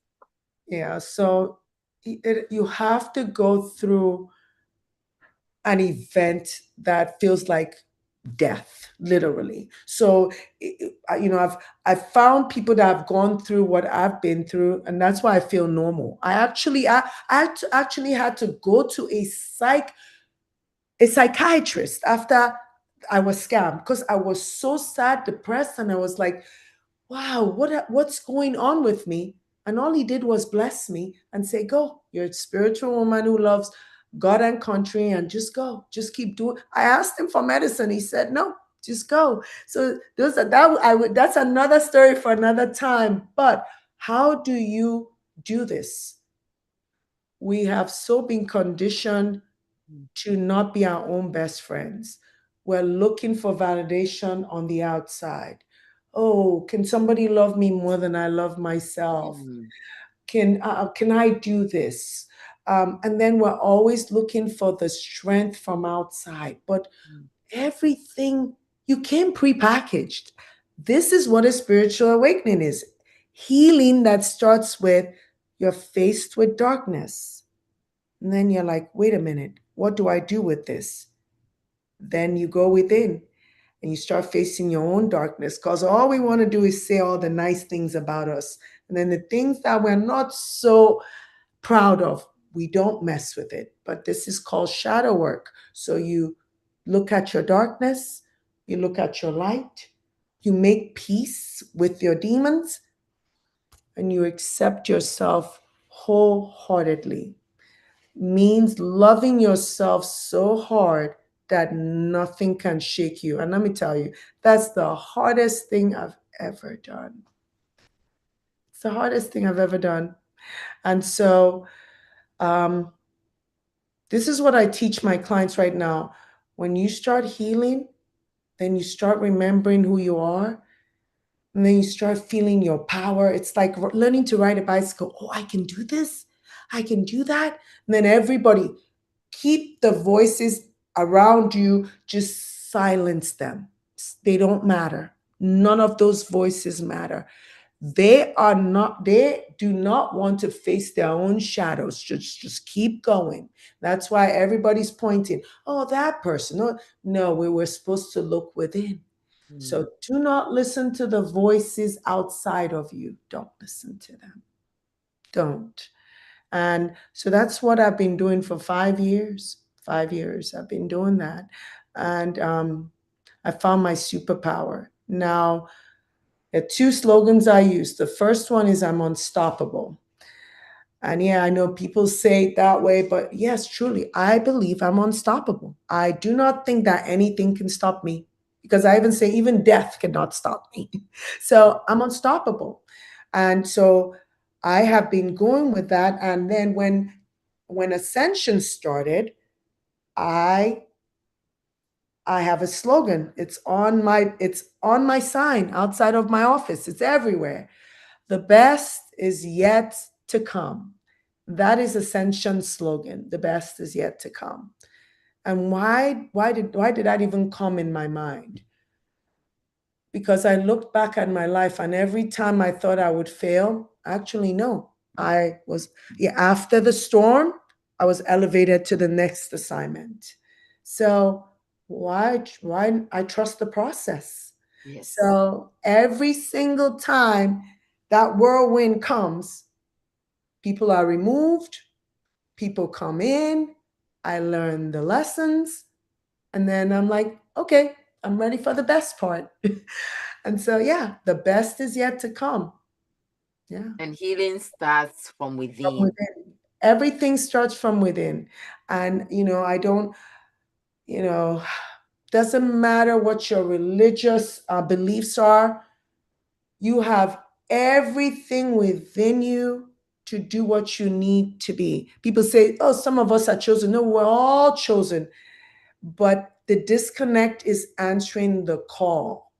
Yeah. So you have to go through an event that feels like death, literally. So, I've found people that have gone through what I've been through, and that's why I feel normal. Actually had to go to a psychiatrist after I was scammed because I was so sad, depressed, and I was like, wow, what's going on with me? And all he did was bless me and say, go, you're a spiritual woman who loves God and country, and just go, just keep doing. I asked him for medicine. He said, no, just go. So that's another story for another time. But how do you do this? We have so been conditioned to not be our own best friends. We're looking for validation on the outside. Oh, can somebody love me more than I love myself? Mm. Can I do this? And then we're always looking for the strength from outside. But Mm. everything you came prepackaged. This is what a spiritual awakening is. Healing that starts with you're faced with darkness. And then you're like, wait a minute, what do I do with this? Then you go within and you start facing your own darkness because all we want to do is say all the nice things about us. And then the things that we're not so proud of, we don't mess with it. But this is called shadow work. So you look at your darkness, you look at your light, you make peace with your demons, and you accept yourself wholeheartedly. Means loving yourself so hard that nothing can shake you. And let me tell you, that's the hardest thing I've ever done. It's the hardest thing I've ever done. And so, um, this is what I teach my clients right now. When you start healing, then you start remembering who you are, and then you start feeling your power. It's like learning to ride a bicycle. Oh, I can do this. I can do that. And then everybody, keep the voices around you, just silence them. They don't matter. None of those voices matter. They do not want to face their own shadows. Just keep going. That's why everybody's pointing, oh, that person. No, no, we were supposed to look within. Mm. So do not listen to the voices outside of you. Don't listen to them. Don't. And so that's what I've been doing for 5 years. 5 years I've been doing that. And I found my superpower. Now, there are two slogans I use. The first one is I'm unstoppable. And yeah, I know people say it that way, but yes, truly, I believe I'm unstoppable. I do not think that anything can stop me because I even say even death cannot stop me. So I'm unstoppable. And so I have been going with that. And then when Ascension started, I I have a slogan. It's on my sign outside of my office. It's everywhere. The best is yet to come. That is Ascension slogan. The best is yet to come. And why did that even come in my mind? Because I looked back at my life and every time I thought I would fail, actually no. I was Yeah, after the storm, I was elevated to the next assignment. So why I trust the process. Yes. So every single time that whirlwind comes, people are removed, people come in, I learn the lessons, and then I'm like, okay, I'm ready for the best part. And so, yeah, the best is yet to come. Yeah, And healing starts from from within. within. Everything starts from within. And, I don't, you know, doesn't matter what your religious beliefs are, you have everything within you to do what you need to be. People say, oh, some of us are chosen. No, we're all chosen. But the disconnect is answering the call.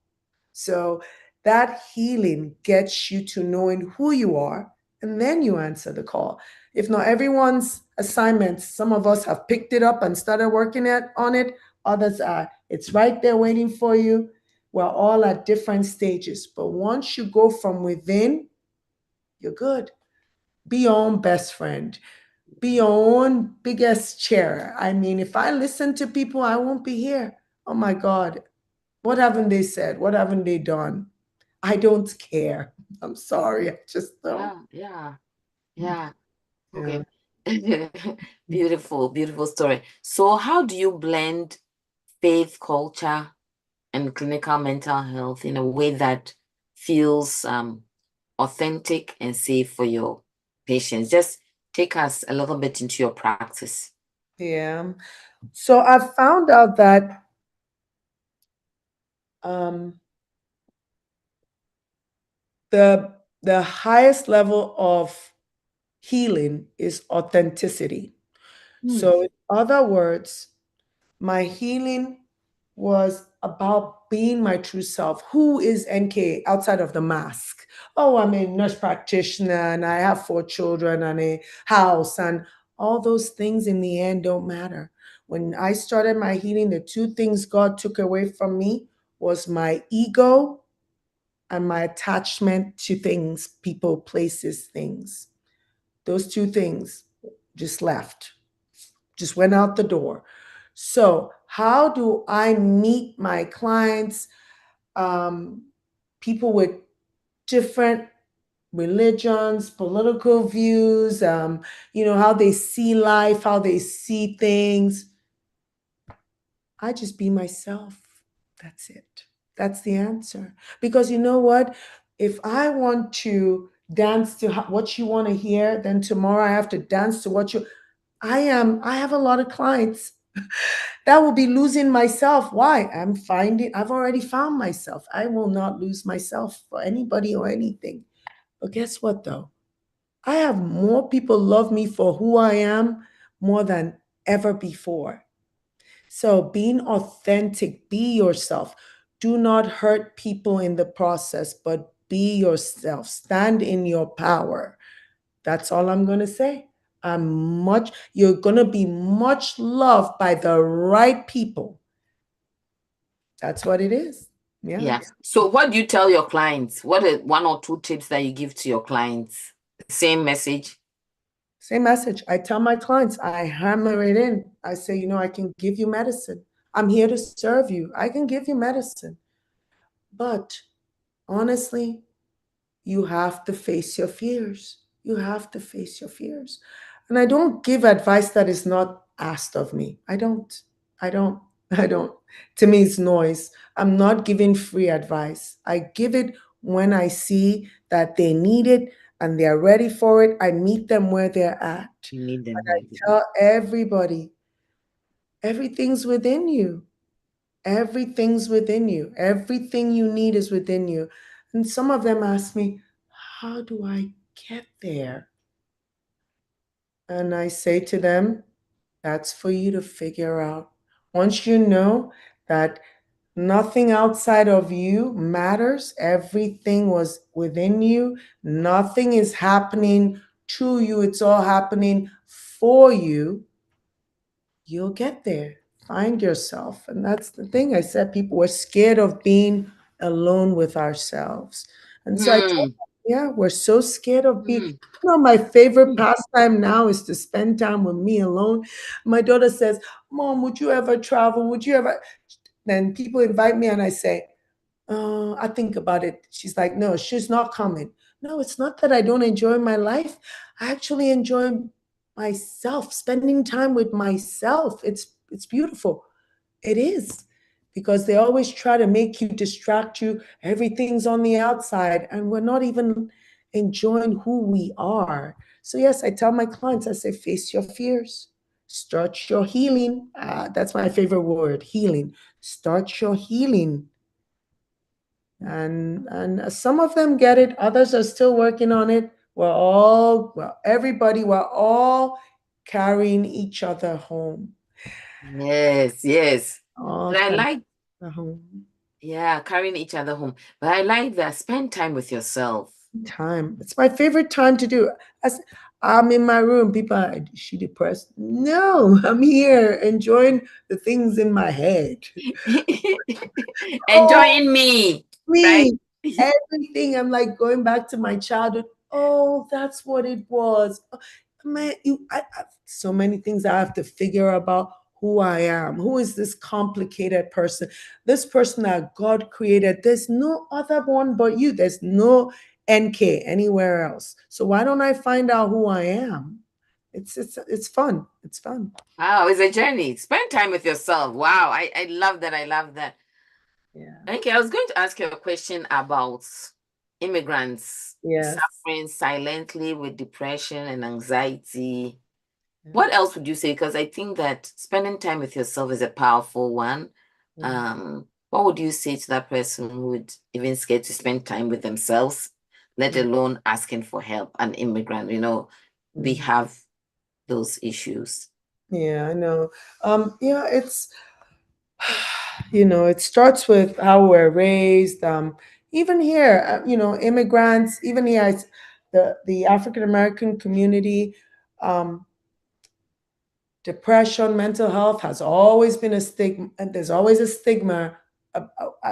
So that healing gets you to knowing who you are, and then you answer the call. If not everyone's assignments, some of us have picked it up and started working on it, others are, it's right there waiting for you. We're all at different stages. But once you go from within, you're good. Be your own best friend. be your own biggest chair. I mean, if I listen to people, I won't be here. Oh my God. What haven't they said? What haven't they done? I don't care. I'm sorry. I just don't. Yeah. Yeah. Yeah. Okay. Beautiful, beautiful story. So how do you blend faith, culture, and clinical mental health in a way that feels authentic and safe for your patients? Just take us a little bit into your practice. Yeah. So I found out that um, the highest level of healing is authenticity. Hmm. So in other words, my healing was about being my true self. Who is NK outside of the mask? Oh, I'm a nurse practitioner and I have 4 children and a house, and all those things in the end don't matter. When I started my healing, the 2 things God took away from me was my ego and my attachment to things, people, places, things. Those 2 things just left, just went out the door. So, how do I meet my clients, um, people with different religions, political views, how they see life, how they see things? I just be myself. That's it. That's the answer. Because you know what? If I want to dance to what you want to hear, then tomorrow I have to dance to what you. I have a lot of clients that will be losing myself. Why? I've already found myself. I will not lose myself for anybody or anything. But guess what though? I have more people love me for who I am more than ever before. So being authentic, be yourself. Do not hurt people in the process, but be yourself. Stand in your power. That's all I'm going to say. You're going to be much loved by the right people. That's what it is. Yeah. Yeah. So what do you tell your clients? What are 1 or 2 tips that you give to your clients? Same message. Same message. I tell my clients, I hammer it in. I say, I can give you medicine. I'm here to serve you. I can give you medicine. But honestly, you have to face your fears. You have to face your fears. And I don't give advice that is not asked of me. I don't. I don't. I don't. To me, it's noise. I'm not giving free advice. I give it when I see that they need it and they're ready for it. I meet them where they're at. You need them And where I they are. tell everybody, everything's within you. Everything's within you. Everything you need is within you. And some of them ask me, how do I get there? And I say to them, that's for you to figure out. Once you know that nothing outside of you matters, everything was within you, nothing is happening to you, it's all happening for you, you'll get there. Find yourself. And that's the thing. I said people were scared of being alone with ourselves. And so I told Hmm. them, yeah, we're so scared of being. Hmm. My favorite Hmm. pastime now is to spend time with me alone. My daughter says, Mom, would you ever travel? Would you ever? Then people invite me and I say, I think about it. She's like, no, she's not coming. No, it's not that I don't enjoy my life. I actually enjoy myself, spending time with myself. It's beautiful. It is. Because they always try to make you distract you. Everything's on the outside, and we're not even enjoying who we are. So, yes, I tell my clients, I say, face your fears, start your healing. That's my favorite word, healing. Start your healing, and some of them get it, others are still working on it. We're all carrying each other home, Yes, yes. all But I carrying like, home. yeah, carrying each other home. But I like that. Spend time with yourself. Time, it's my favorite time to do. As I'm in my room, people are, is she depressed? No, I'm here enjoying the things in my head. Oh, Enjoying me, right? me, everything. I'm like going back to my childhood. Oh, that's what it was. Man, so many things I have to figure about who I am. Who is this complicated person? This person that God created. There's no other one but you. There's no NK anywhere else. So why don't I find out who I am? It's fun. It's fun. Wow, it's a journey. Spend time with yourself. Wow, I love that. I love that. Yeah. Okay, I was going to ask you a question about immigrants Yes. suffering silently with depression and anxiety. Yeah. What else would you say? Because I think that spending time with yourself is a powerful one. Yeah. What would you say to that person who would even scared to spend time with themselves, let Yeah. alone asking for help? An immigrant, we Mhm. have those issues. Yeah, I know. Yeah, it starts with how we're raised. Even here, immigrants, even here, the African American community, um, depression, mental health has always been a stigma, and there's always a stigma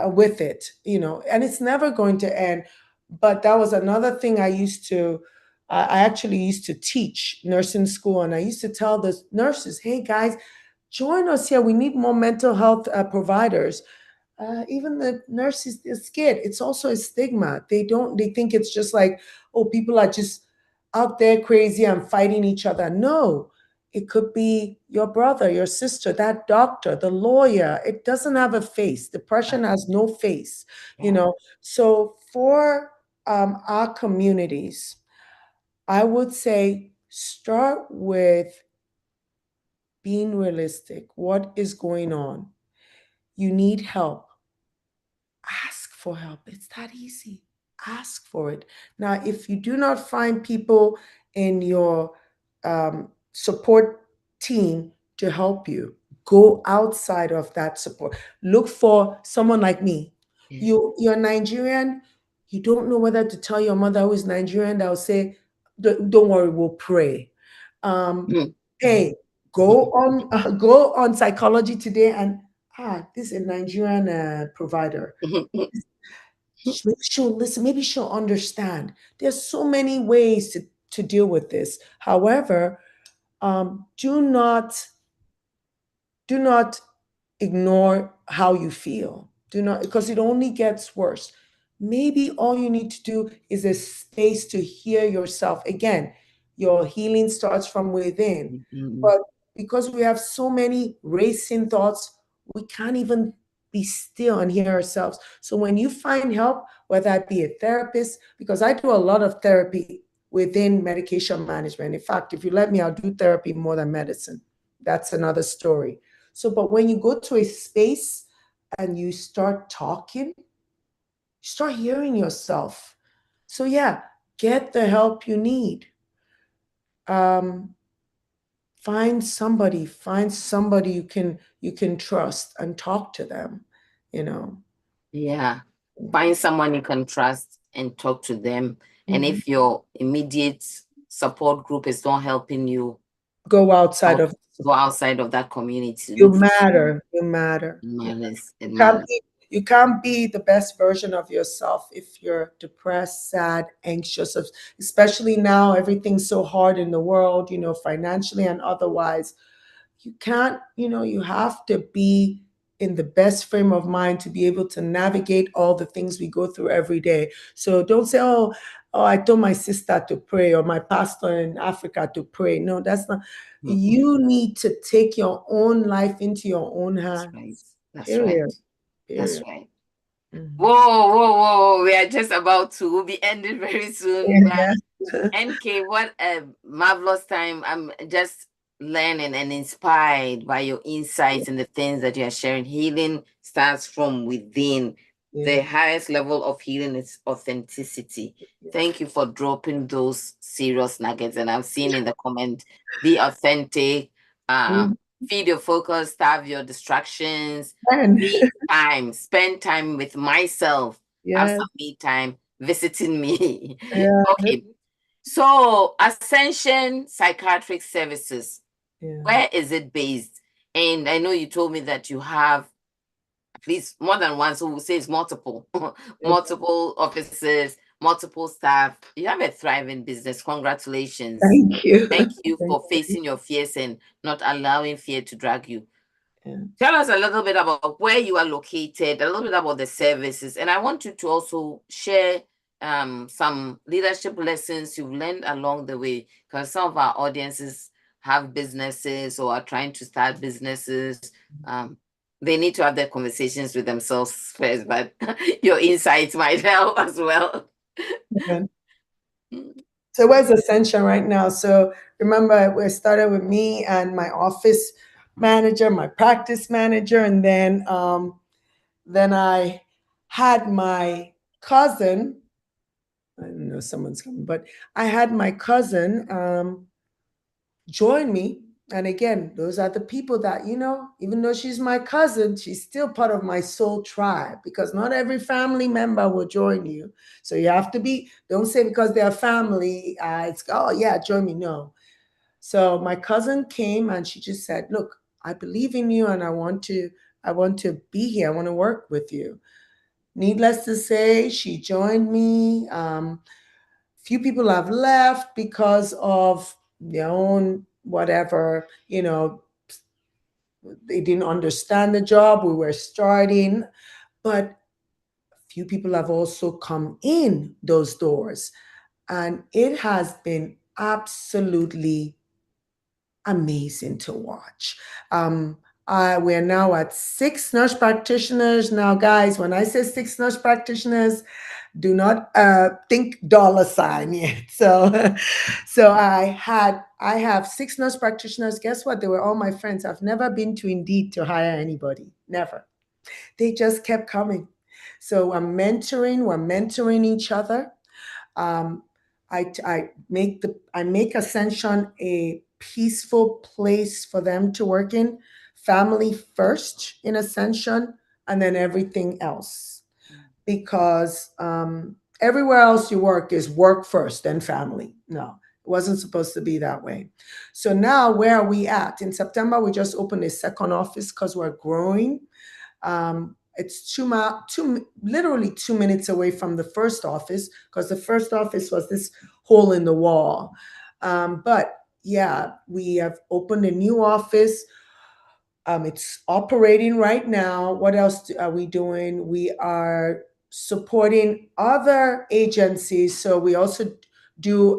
with it, and it's never going to end. But that was another thing I actually used to teach nursing school, and I used to tell the nurses, hey guys, join us here. We need more mental health providers. Even the nurses, they're scared. It's also a stigma. They think it's just like, oh, people are just out there crazy and fighting each other. No, it could be your brother, your sister, that doctor, the lawyer. It doesn't have a face. Depression has no face, you Yeah. know. So for our communities, I would say start with being realistic. What is going on? You need help. Ask for help. It's that easy. Ask for it. Now, if you do not find people in your support team to help you, go outside of that support. Look for someone like me. Yeah. You're Nigerian. You don't know whether to tell your mother who is Nigerian. That will say, Don't worry, we'll pray." Um, Mhm. hey, go on Psychology Today and this is a Nigerian provider. Maybe she'll listen, maybe she'll understand. There's so many ways to deal with this. However, do not ignore how you feel. Do not, because it only gets worse. Maybe all you need to do is a space to hear yourself. Again, your healing starts from within. Mhm. But because we have so many racing thoughts, we can't even be still and hear ourselves. So when you find help, whether it be a therapist, because I do a lot of therapy within medication management. In fact, if you let me, I'll do therapy more than medicine. That's another story. So, but when you go to a space and you start talking, you start hearing yourself. So, yeah, get the help you need. Um, find somebody you can trust and talk to them. You know. Yeah. Find someone you can trust and talk to them. And Mhm. if your immediate support group is not helping you, Go outside out- of go outside of that community. you Look for matter. You matter. Yeah. malice. It You can't matters. be you can't be the best version of yourself if you're depressed, sad, anxious, especially now everything's so hard in the world, financially and otherwise. You can't, you have to be in the best frame of mind to be able to navigate all the things we go through every day. So don't say, oh, I told my sister to pray or my pastor in Africa to pray. No, that's not. Mhm. You need to take your own life into your own That's right. hands. That's right. Period. That's Period. right. Whoa, Mhm. whoa, whoa. We are just about to, we'll be ending very soon. But Yeah. NK, what a marvelous time. I'm just learning and inspired by your insights and the things that you are sharing. Healing starts from within. The Yeah. highest level of healing is authenticity. Yeah. Thank you for dropping those serious nuggets. And I've seen in the comment, be authentic, Mhm. feed your focus, starve your distractions, And me time, spend time with myself, have yes. some me time visiting me. Yeah. Okay, so Ascension Psychiatric Services, Yeah. where is it based? And I know you told me that you have at least more than one, so we'll say it's multiple, Yeah. multiple offices. multiple staff. You have a thriving business. Congratulations. Thank you. Thank you Thank for you. facing your fears and not allowing fear to drag you. Yeah. Tell us a little bit about where you are located, a little bit about the services, and I want you to also share some leadership lessons you've learned along the way, because some of our audiences have businesses or are trying to start businesses. They need to have their conversations with themselves first, but your insights might help as well. Okay. So where's Ascension right now? So remember, we started with me and my office manager, my practice manager, and then I had my cousin. I don't know someone's coming, but I had my cousin join me. And again, those are the people that, even though she's my cousin, she's still part of my soul tribe, because not every family member will join you. So you have to don't say because they're family, it's, oh yeah, join me. No. So my cousin came and she just said, look, I believe in you and I want to be here. I want to work with you. Needless to say, she joined me. Few people have left because of their own whatever, they didn't understand the job we were starting. But few people have also come in those doors. And it has been absolutely amazing to watch. We're now at 6 nurse practitioners. Now, guys, when I say 6 nurse practitioners, do not think dollar sign yet. So I have 6 nurse practitioners. Guess what? They were all my friends. I've never been to Indeed to hire anybody. Never. They just kept coming. So we're mentoring each other. Um, I make Ascension a peaceful place for them to work in. Family first in Ascension, and then everything else, because everywhere else you work is work first, then family. No, it wasn't supposed to be that way. So now, where are we at? In September, we just opened a second office because we're growing. It's literally 2 minutes away from the first office, because the first office was this hole in the wall. But yeah, we have opened a new office. It's operating right now. What else are we doing? We are supporting other agencies. So we also do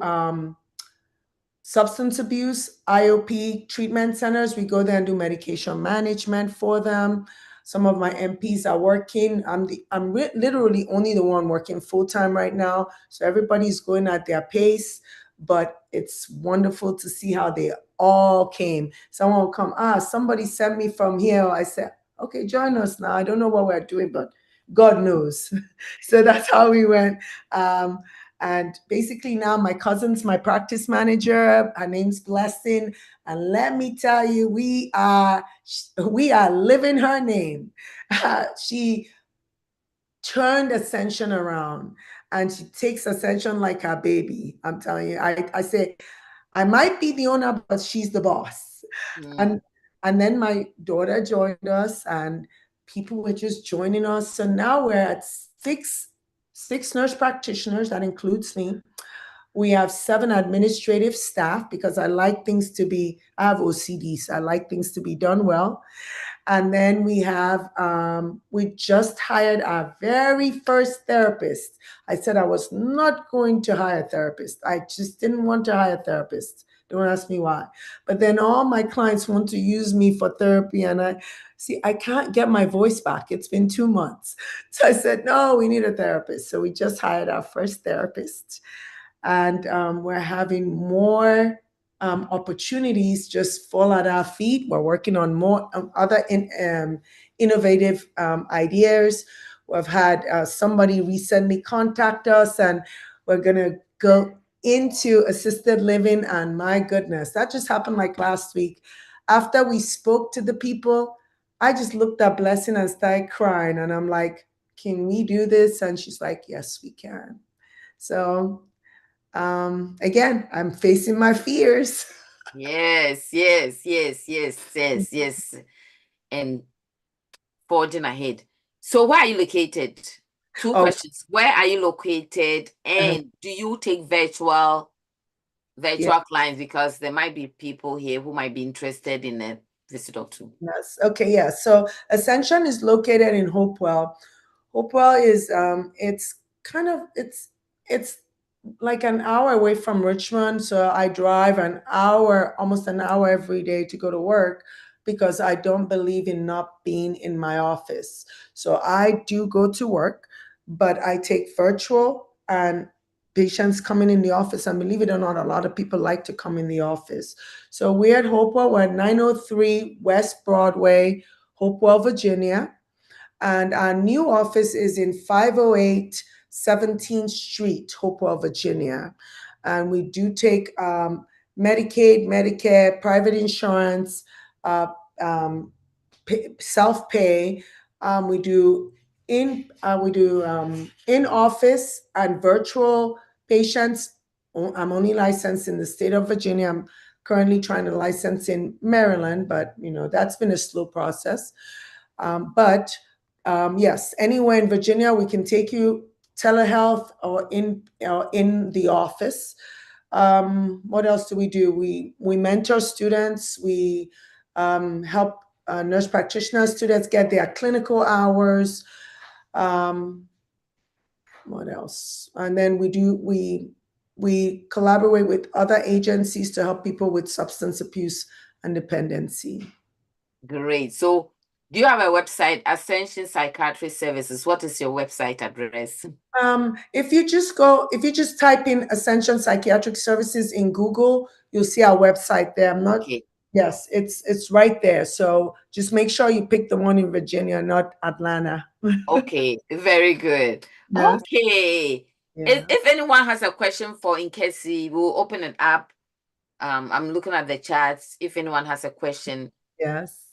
substance abuse, IOP treatment centers. We go there and do medication management for them. Some of my MPs are working. I'm literally only the one working full time right now. So everybody's going at their pace, but it's wonderful to see how they all came. Someone will come, somebody sent me from here. I said, okay, join us now. I don't know what we're doing, but God knows. So that's how we went. And basically now my cousin's my practice manager. Her name's Blessing. And let me tell you, we are living her name. She turned Ascension around, and she takes Ascension like her baby. I'm telling you, I say, I might be the owner, but she's the boss. And then my daughter joined us, and people were just joining us. So now we're at six nurse practitioners. That includes me. We have 7 administrative staff, because I have OCDs. I like things to be done well. And then we just hired our very first therapist. I said I was not going to hire a therapist. I just didn't want to hire a therapist. Don't ask me why. But then all my clients want to use me for therapy, and I can't get my voice back. It's been 2 months. So I said, no, we need a therapist. So we just hired our first therapist. And we're having more opportunities just fall at our feet. We're working on more other innovative ideas. We've had somebody recently contact us, and we're going to go into assisted living. And my goodness, that just happened like last week. After we spoke to the people, I just looked at Blessing and started crying. And I'm like, can we do this? And she's like, yes, we can. So again, I'm facing my fears. Yes. And forging ahead. So where are you located? Two Oh, questions. Where are you located? And do you take virtual yeah. clients? Because there might be people here who might be interested in a visitor too. Yes. Okay. Yeah. So Ascension is located in Hopewell. Hopewell is it's kind of it's like an hour away from Richmond. So I drive an hour, almost an hour every day to go to work because I don't believe in not being in my office. So I do go to work, but I take virtual and patients coming in the office. And believe it or not, a lot of people like to come in the office. So we're at Hopewell. We're at 903 West Broadway, Hopewell, Virginia. And our new office is in 508 17th Street, Hopewell, Virginia. And we do take Medicaid, Medicare, private insurance, uh, um, self-pay. We do in office and virtual patients. I'm only licensed in the state of Virginia. I'm currently trying to license in Maryland, but that's been a slow process. But yes, anywhere in Virginia, we can take you telehealth or in the office. What else do? We mentor students. We help nurse practitioner students get their clinical hours. Um, what else? And then we collaborate with other agencies to help people with substance abuse and dependency. Great. So do you have a website, Ascension Psychiatric Services? What is your website address? If you just type in Ascension Psychiatric Services in Google, you'll see our website there. Okay. Yes, it's right there. So just make sure you pick the one in Virginia, not Atlanta. Okay, very good. Yes, Okay. yeah, If anyone has a question for Nkese, we'll open it up. I'm looking at the chats. If anyone has a question, yes,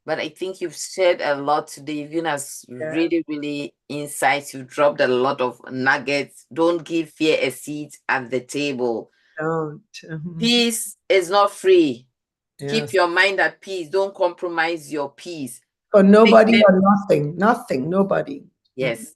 but I think you've shared a lot today. You've given us yeah. really, really insights. You've dropped a lot of nuggets. Don't give fear a seat at the table. Don't. Peace is not free. Keep Yes. your mind at peace. Don't compromise your peace. For nobody Victim, or nothing. Nothing. Nobody. yes.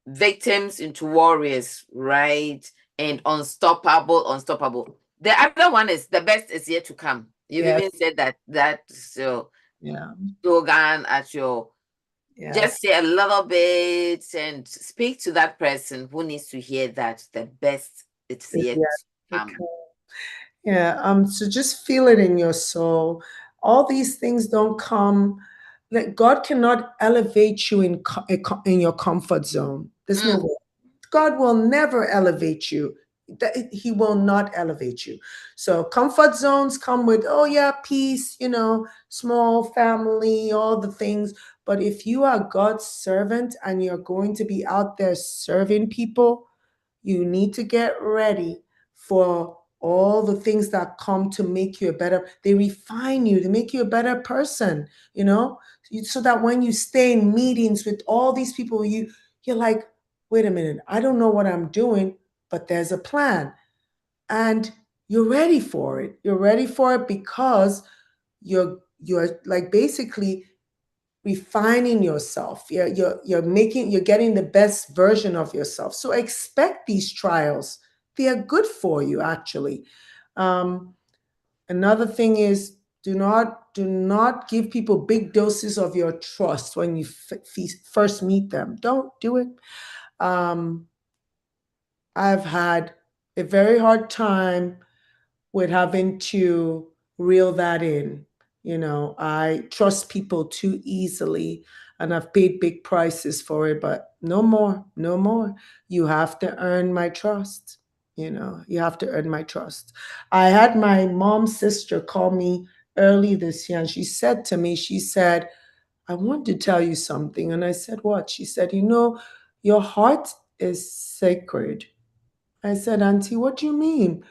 Victims into warriors, right? And unstoppable. The other one is the best is yet to come. You've Yes. even said that so Yeah. slogan at your Yeah. just say a little bit and speak to that person who needs to hear that the best it's yet to come. Yeah, so just feel it in your soul. All these things don't come, like God cannot elevate you in your comfort zone. There's no Mm, way. God will never elevate you. He will not elevate you. So comfort zones come with, oh yeah, peace, small family, all the things. But if you are God's servant and you're going to be out there serving people, you need to get ready for all the things that come to make you a better, they refine you, they make you a better person, so that when you stay in meetings with all these people, you're like, wait a minute, I don't know what I'm doing, but there's a plan. And you're ready for it. You're ready for it because you're like basically refining yourself. You're getting the best version of yourself. So expect these trials. They are good for you, actually. Um, Another thing is, do not give people big doses of your trust when you first meet them. Don't do it. Um, I've had a very hard time with having to reel that in. I trust people too easily and I've paid big prices for it, but no more, no more. You have to earn my trust. You have to earn my trust. I had my mom's sister call me early this year and she said, I want to tell you something. And I said, what? She said, your heart is sacred. I said, Auntie, what do you mean?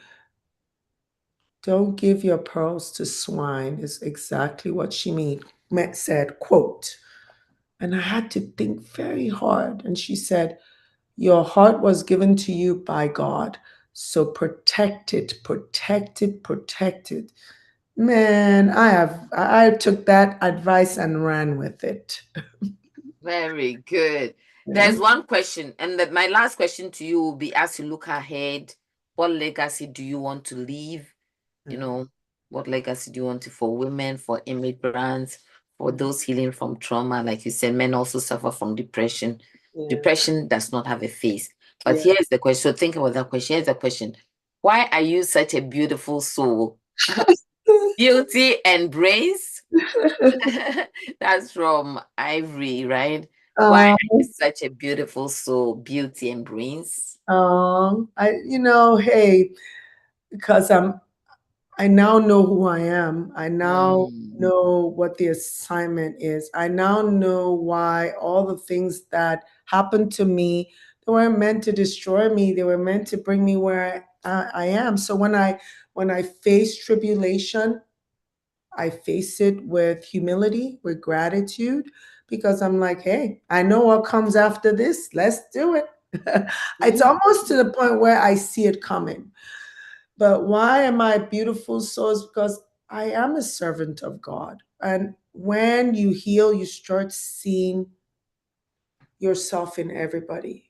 Don't give your pearls to swine is exactly what she said, quote. And I had to think very hard. And she said, your heart was given to you by God. So protect it, protect it, protect it. Man, I took that advice and ran with it. Very good. Yeah. There's one question, and my last question to you will be, as you look ahead, what legacy do you want to leave? You Yeah. know, what legacy do you want to for women, for immigrants, for those healing from trauma? Like you said, men also suffer from depression. Yeah. Depression does not have a face. But Yeah. here's the question. So think about that question. Here's the question. Why are you such a beautiful soul? Beauty and brains? That's from Ivory, right? Why are you Um, such a beautiful soul? Beauty and brains? hey, because I now know who I am. I now Mm, know what the assignment is. I now know why all the things that happened to me, they weren't meant to destroy me. They were meant to bring me where I am. So when I face tribulation, I face it with humility, with gratitude, because I'm like, hey, I know what comes after this. Let's do it. It's mm, almost to the point where I see it coming. But why am I beautiful souls? Because I am a servant of God. And when you heal, you start seeing yourself in everybody.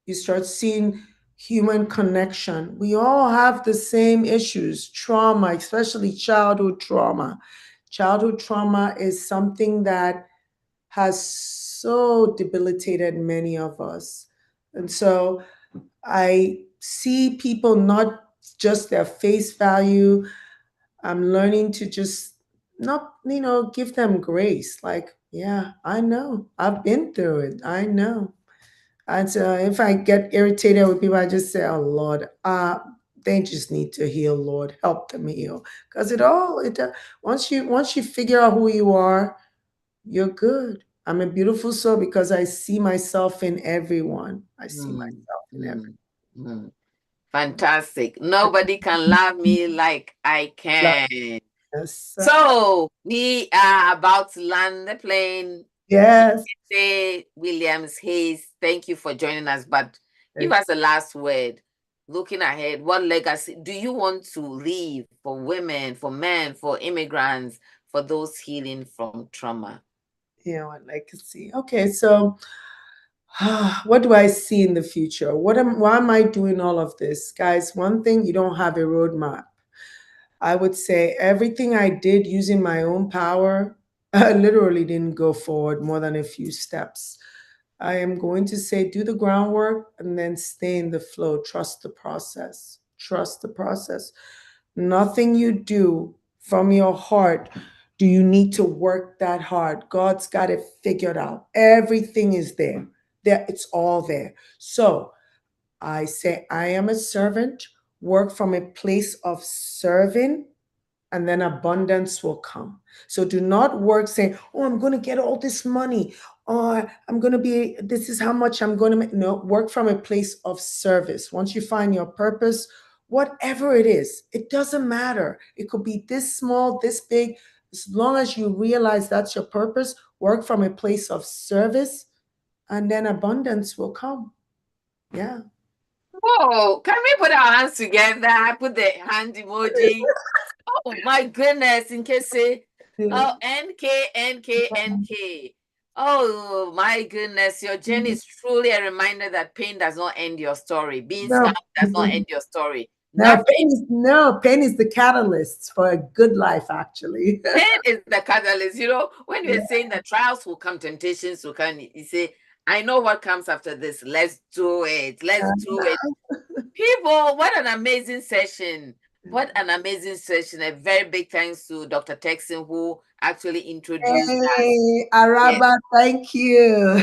You start seeing human connection. We all have the same issues, trauma, especially childhood trauma. Childhood trauma is something that has so debilitated many of us. And so I see people not just their face value. I'm learning to just not, give them grace. Like, yeah, I know. I've been through it. I know. And so if I get irritated with people, I just say, oh Lord, they just need to heal, Lord. Help them heal. Because once you figure out who you are, you're good. I'm a beautiful soul because I see myself in everyone. I see mm, myself in everyone. mm, mm. Fantastic. Nobody can love me like I can. Yes. So we are about to land the plane. Yes. Say Williams Hayes, thank you for joining us. But give Thank us the last word. Looking ahead, what legacy do you want to leave for women, for men, for immigrants, for those healing from trauma? I'd like to see. Okay, so what do I see in the future? Why am I doing all of this? Guys, one thing, you don't have a roadmap. I would say everything I did using my own power, I literally didn't go forward more than a few steps. I am going to say do the groundwork and then stay in the flow. Trust the process. Trust the process. Nothing you do from your heart do you need to work that hard. God's got it figured out. Everything is there. There, it's all there. So I say I am a servant, work from a place of serving, and then abundance will come. So do not work saying, oh, I'm going to get all this money, or I'm going to be, this is how much I'm going to make. No, work from a place of service. Once you find your purpose, whatever it is, it doesn't matter. It could be this small, this big. As long as you realize that's your purpose, work from a place of service, and then abundance will come. Yeah. Oh, can we put our hands together? Put the hand emoji. Oh my goodness, Nkese. Yeah. Oh, NK. Oh my goodness, your journey is truly a reminder that pain does not end your story. Being No, scammed does not end your story. no, Nothing. pain is the catalyst for a good life, actually. Pain is the catalyst. When Yeah. you're saying that trials will come, temptations will come, you say, I know what comes after this. Let's do it. Let's do it. People, what an amazing session. What an amazing session. A very big thanks to Dr. Texan who actually introduced us. Hey, Yes. Araba, thank you.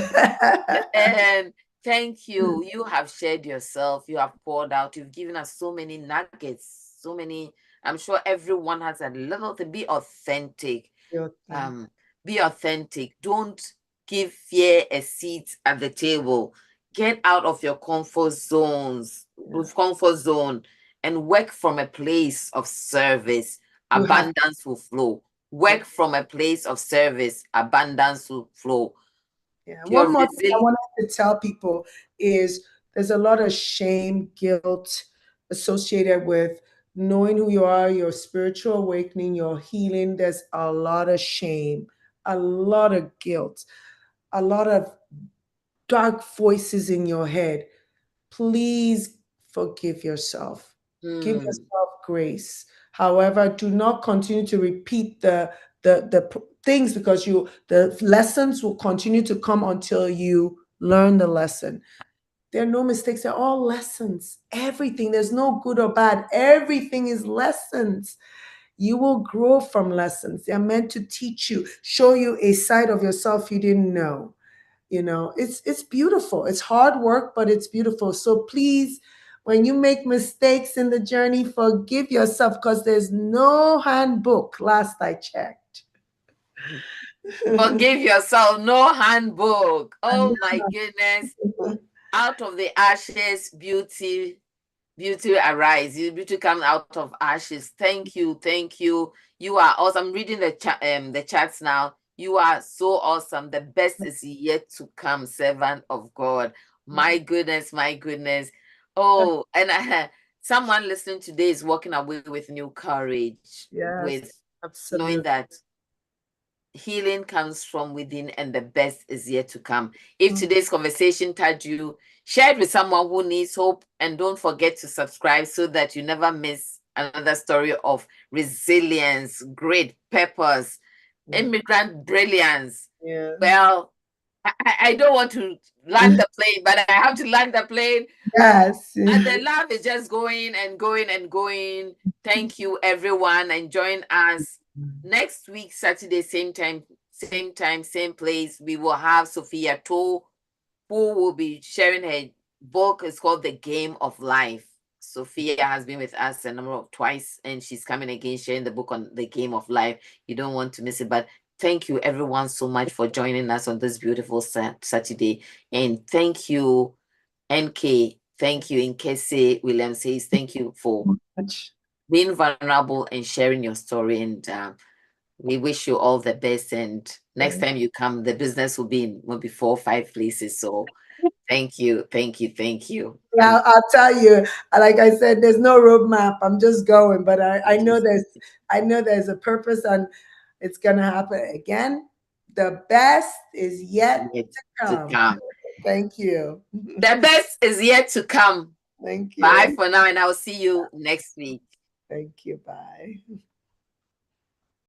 And thank you. You have shared yourself. You have poured out. You've given us so many nuggets. So many. I'm sure everyone has a little to be authentic. Your thing. Um, be authentic. Don't give fear a seat at the table. Get out of your Yeah. comfort zone, and work from a place of service. You have, Abundance will flow. yeah. Work from a place of service. Abundance will flow. Yeah. You're One more thing I resilient. wanted to tell people is there's a lot of shame, guilt associated with knowing who you are, your spiritual awakening, your healing. There's a lot of shame, a lot of guilt. a lot of dark voices in your head, please forgive yourself. Give yourself grace. However, do not continue to repeat the things, because the lessons will continue to come until you learn the lesson. There are no mistakes. They're all lessons. Everything. There's no good or bad. Everything is lessons. You will grow from lessons. They're meant to teach you, show you a side of yourself you didn't know. It's beautiful. It's hard work, but it's beautiful. So please, when you make mistakes in the journey, forgive yourself, because there's no handbook, last I checked. Forgive yourself, no handbook. Oh my goodness. Out of the ashes, beauty arise. Beauty comes out of ashes. Thank you. You are awesome. I'm reading the chats now. You are so awesome. The best is yet to come, servant of God. My goodness. Oh, and someone listening today is walking away with new courage, Yes, with absolutely. knowing that healing comes from within and the best is yet to come. If today's conversation touched you, share it with someone who needs hope, and don't forget to subscribe so that you never miss another story of resilience, great purpose, immigrant brilliance. Yeah. Well, I don't want to land the plane, but I have to land the plane. Yes. And the love is just going and going and going. Thank you, everyone, and join us next week, Saturday, same time, same place. We will have Sophia To, who will be sharing her book. It's called The Game of Life. Sophia has been with us a number of twice, and she's coming again, sharing the book on the game of life. You don't want to miss it. But thank you, everyone, so much for joining us on this beautiful Saturday. And thank you, NK. Thank you, Nkese. William says, thank you for being vulnerable and sharing your story. And we wish you all the best. And next time you come, the business will be in maybe 4 or 5 places. So thank you. Yeah, I'll tell you. Like I said, there's no roadmap. I'm just going, but I know there's a purpose, and it's gonna happen again. The best is yet to come. Thank you. The best is yet to come. Thank you. Bye for now, and I'll see you next week. Thank you. Bye.